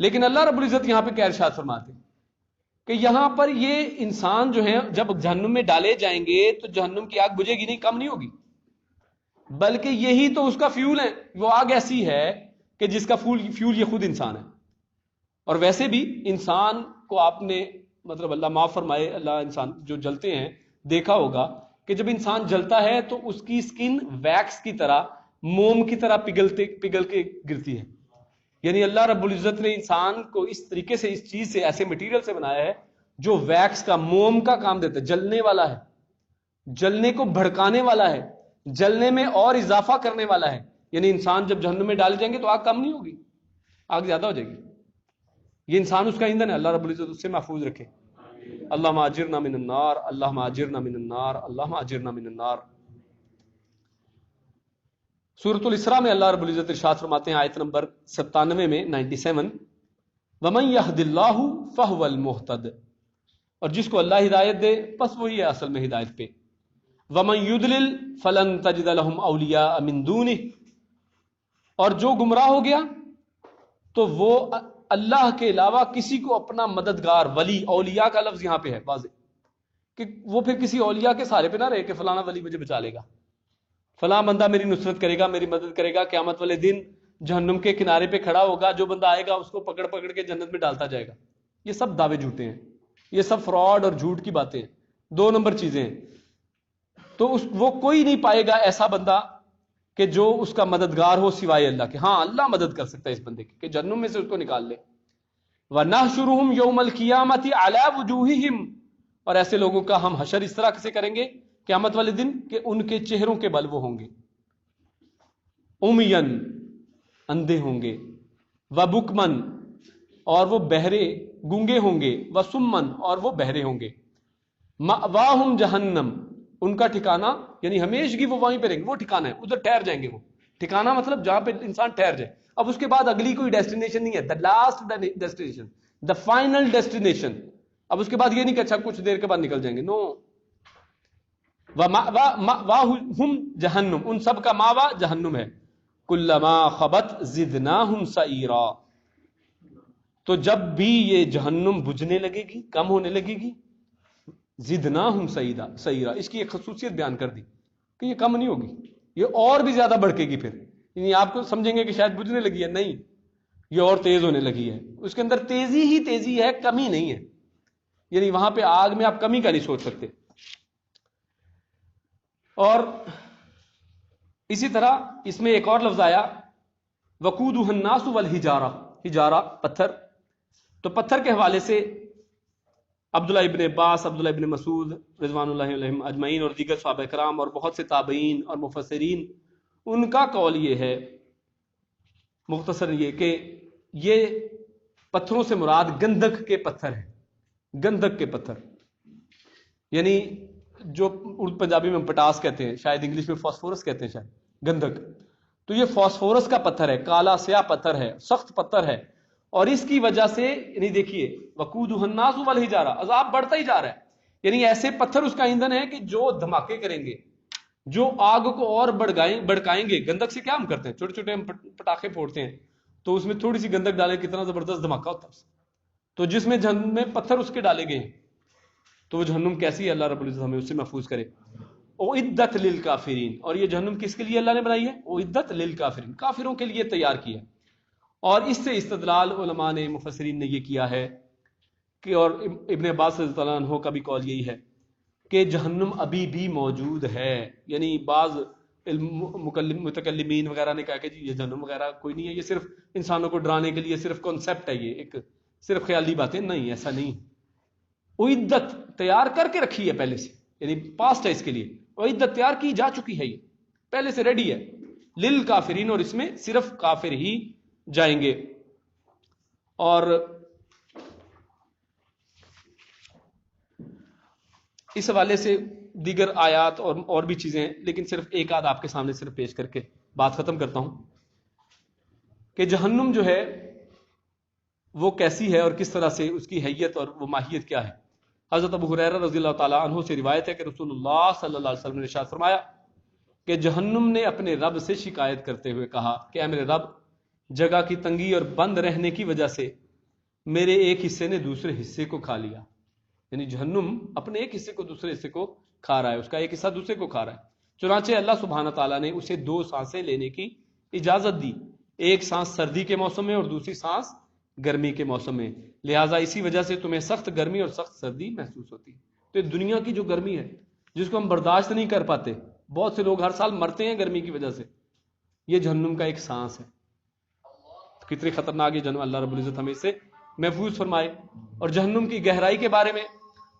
لیکن اللہ رب العزت یہاں پہ کیا ارشاد فرماتے ہیں کہ یہاں پر یہ انسان جو ہے جب جہنم میں ڈالے جائیں گے تو جہنم کی آگ بجھے گی نہیں، کم نہیں ہوگی، بلکہ یہی تو اس کا فیول ہے۔ وہ آگ ایسی ہے کہ جس کا فیول یہ خود انسان ہے۔ اور ویسے بھی انسان کو آپ نے، مطلب اللہ معاف فرمائے، اللہ، انسان جو جلتے ہیں دیکھا ہوگا کہ جب انسان جلتا ہے تو اس کی سکن ویکس کی طرح، موم کی طرح پگھل کے گرتی ہے۔ یعنی اللہ رب العزت نے انسان کو اس طریقے سے، اس چیز سے، ایسے مٹیریل سے بنایا ہے جو ویکس کا، موم کا کام دیتا ہے، جلنے والا ہے، جلنے کو بھڑکانے والا ہے، جلنے میں اور اضافہ کرنے والا ہے۔ یعنی انسان جب جہنم میں ڈالے جائیں گے تو آگ کم نہیں ہوگی، آگ زیادہ ہو جائے گی۔ یہ انسان اس کا ایندھن ہے، اللہ رب العزت اس سے محفوظ رکھے۔ اللہم اجرنا من النار، اللہم اجرنا من النار، اللہم اجرنا من النار۔ سورۃ الاسراء میں اللہ رب العزت ارشاد فرماتے ہیں آیت نمبر 97 میں، 97، وَمَن يَهْدِ اللَّهُ فَهُوَ الْمُهْتَدِ، اور جس کو اللہ ہدایت دے پس وہی ہے اصل میں ہدایت پہ۔ وَمَن يُضْلِلْ فَلَن تَجِدَ لَهُمْ أَوْلِيَاءَ مِن دُونِهِ، اور جو گمراہ ہو گیا تو وہ اللہ کے علاوہ کسی کو اپنا مددگار، ولی، اولیاء کا لفظ یہاں پہ ہے واضح، کہ وہ پھر کسی اولیاء کے سہارے پہ نہ رہے کہ فلانا ولی مجھے بچا لے گا، فلاں بندہ میری نصرت کرے گا، میری مدد کرے گا، قیامت والے دن جہنم کے کنارے پہ کھڑا ہوگا، جو بندہ آئے گا اس کو پکڑ پکڑ کے جنت میں ڈالتا جائے گا۔ یہ سب دعوے جھوٹے ہیں، یہ سب فراڈ اور جھوٹ کی باتیں ہیں، 2 نمبر چیزیں ہیں۔ تو وہ کوئی نہیں پائے گا ایسا بندہ کہ جو اس کا مددگار ہو سوائے اللہ کے۔ ہاں، اللہ مدد کر سکتا ہے اس بندے کی کہ جہنم میں سے اس کو نکال لے۔ وَنَحْشُرُهُمْ يَوْمَ الْقِيَامَةِ عَلَى وُجُوهِهِمْ، اور ایسے لوگوں کا ہم حشر اس طرح سے کریں گے قیامت والے دن کہ ان کے چہروں کے بل وہ ہوں گے، اُمْيًا، اندھے ہوں گے، وَبُكْمًا، اور وہ بہرے گونگے ہوں گے، وَسُمًّا، اور وہ بہرے ہوں گے، مَأْوَاهُمْ جَهَنَّمْ، ان کا ٹھکانہ، یعنی ہمیشگی وہ وہیں پہ رہیں گے، وہ ٹھکانہ ہے، ادھر ٹھہر جائیں گے وہ۔ ٹھکانہ مطلب جہاں پہ انسان ٹھہر جائے۔ اب اس کے بعد اگلی کوئی ڈیسٹینیشن نہیں ہے، the last destination, the final destination. اب اس کے بعد یہ نہیں کہ اچھا کچھ دیر کے بعد نکل جائیں گے، نو. وَمَأْوَاهُمْ جہنم، ان سب کا ماوا جہنم ہے. کلما خبت زدناہم سعیرا، تو جب بھی یہ جہنم بجھنے لگے گی، کم ہونے لگے گی، زدناہم سعیرا، اس کی ایک خصوصیت بیان کر دی کہ یہ کم نہیں ہوگی، یہ اور بھی زیادہ بڑھکے گی. پھر یعنی آپ کو سمجھیں گے کہ شاید بجھنے لگی ہے، نہیں، یہ اور تیز ہونے لگی ہے. اس کے اندر تیزی ہی تیزی ہے، کمی نہیں ہے. یعنی وہاں پہ آگ میں آپ کمی کا نہیں سوچ سکتے. اور اسی طرح اس میں ایک اور لفظ آیا وقودہ الناس والحجارہ، حجارہ پتھر. تو پتھر کے حوالے سے عبداللہ ابن عباس، عبداللہ ابن مسعود رضوان اللہ علیہم اجمعین اور دیگر صحابہ کرام اور بہت سے تابعین اور مفسرین، ان کا قول یہ ہے مختصر یہ کہ یہ پتھروں سے مراد گندک کے پتھر ہیں. گندک کے پتھر یعنی جو اردو پنجابی میں پٹاس کہتے ہیں، شاید انگلش میں فاسفورس کہتے ہیں، شاید گندک. تو یہ فاسفورس کا پتھر ہے، کالا سیاہ پتھر ہے، سخت پتھر ہے. اور اس کی وجہ سے یعنی دیکھیے وقودہ الناس والحجارہ، عذاب بڑھتا ہی جا رہا ہے. یعنی ایسے پتھر اس کا ایندھن ہے کہ جو دھماکے کریں گے، جو آگ کو اور بڑکائیں گے. گندک سے کیا ہم کرتے ہیں؟ چھوٹے چھوٹے ہم پٹاخے پھوڑتے ہیں، تو اس میں تھوڑی سی گندک ڈالیں، کتنا زبردست دھماکہ ہوتا ہے. تو جس میں جہنم میں پتھر اس کے ڈالے گئے ہیں، تو وہ جہنم کیسی ہے، اللہ رب العزت ہمیں اس سے محفوظ کرے. اعدت للکافرین، اور یہ جہنم کس کے لیے اللہ نے بنائی ہے؟ اعدت للکافرین، کافروں کے لیے تیار کی ہے. اور اس سے استدلال علماء نے، مفسرین نے یہ کیا ہے کہ، اور ابن عباس رضی اللہ عنہ کا بھی قول یہی ہے کہ جہنم ابھی بھی موجود ہے. یعنی بعض متکلمین وغیرہ نے کہا کہ جی یہ جہنم وغیرہ کوئی نہیں ہے، یہ صرف انسانوں کو ڈرانے کے لیے صرف کانسیپٹ ہے، یہ ایک صرف خیالی باتیں. نہیں، ایسا نہیں. اعدت تیار کر کے رکھی ہے پہلے سے، یعنی پاسٹ ہے اس کے لیے. اعدت تیار کی جا چکی ہے، یہ پہلے سے ریڈی ہے. للکافرین، اور اس میں صرف کافر ہی جائیں گے. اور اس حوالے سے دیگر آیات اور بھی چیزیں ہیں، لیکن صرف ایک آدھ آپ کے سامنے صرف پیش کر کے بات ختم کرتا ہوں کہ جہنم جو ہے وہ کیسی ہے اور کس طرح سے اس کی حیت اور وہ ماہیت کیا ہے. حضرت ابو ہریرہ رضی اللہ تعالیٰ عنہ سے روایت ہے کہ رسول اللہ صلی اللہ علیہ وسلم نے ارشاد فرمایا کہ جہنم نے اپنے رب سے شکایت کرتے ہوئے کہا کہ اے میرے رب، جگہ کی تنگی اور بند رہنے کی وجہ سے میرے ایک حصے نے دوسرے حصے کو کھا لیا. یعنی جہنم اپنے ایک حصے کو دوسرے حصے کو کھا رہا ہے، اس کا ایک حصہ دوسرے کو کھا رہا ہے. چنانچہ اللہ سبحانہ تعالیٰ نے اسے 2 سانسیں لینے کی اجازت دی، ایک سانس سردی کے موسم میں اور دوسری سانس گرمی کے موسم میں. لہٰذا اسی وجہ سے تمہیں سخت گرمی اور سخت سردی محسوس ہوتی ہے. تو یہ دنیا کی جو گرمی ہے جس کو ہم برداشت نہیں کر پاتے، بہت سے لوگ ہر سال مرتے ہیں گرمی کی وجہ سے، یہ جہنم کا ایک سانس ہے. کتنی خطرناک یہ جہنم، اللہ رب العزت ہمیں سے محفوظ فرمائے. اور جہنم کی گہرائی کے بارے میں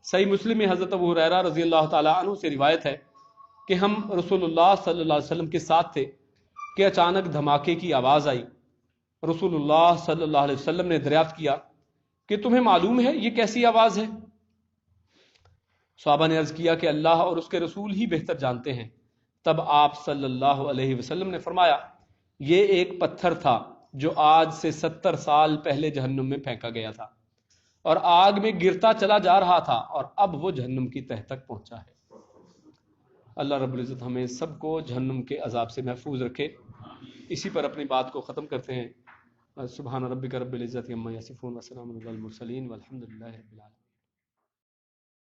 صحیح مسلم میں حضرت ابو ہریرہ رضی اللہ تعالیٰ عنہ سے روایت ہے کہ ہم رسول اللہ صلی اللہ علیہ وسلم کے ساتھ تھے کہ اچانک دھماکے کی آواز آئی. رسول اللہ صلی اللہ علیہ وسلم نے دریافت کیا کہ تمہیں معلوم ہے یہ کیسی آواز ہے؟ صحابہ نے عرض کیا کہ اللہ اور اس کے رسول ہی بہتر جانتے ہیں. تب آپ صلی اللہ علیہ وسلم نے فرمایا یہ ایک پتھر تھا جو آج سے 70 سال پہلے جہنم میں پھینکا گیا تھا اور آگ میں گرتا چلا جا رہا تھا اور اب وہ جہنم کی تہ تک پہنچا ہے. اللہ رب العزت ہمیں سب کو جہنم کے عذاب سے محفوظ رکھے. اسی پر اپنی بات کو ختم کرتے ہیں. سبحان ربک رب العزت عما یصفون وسلام علی المرسلین والحمد للہ رب العالمین.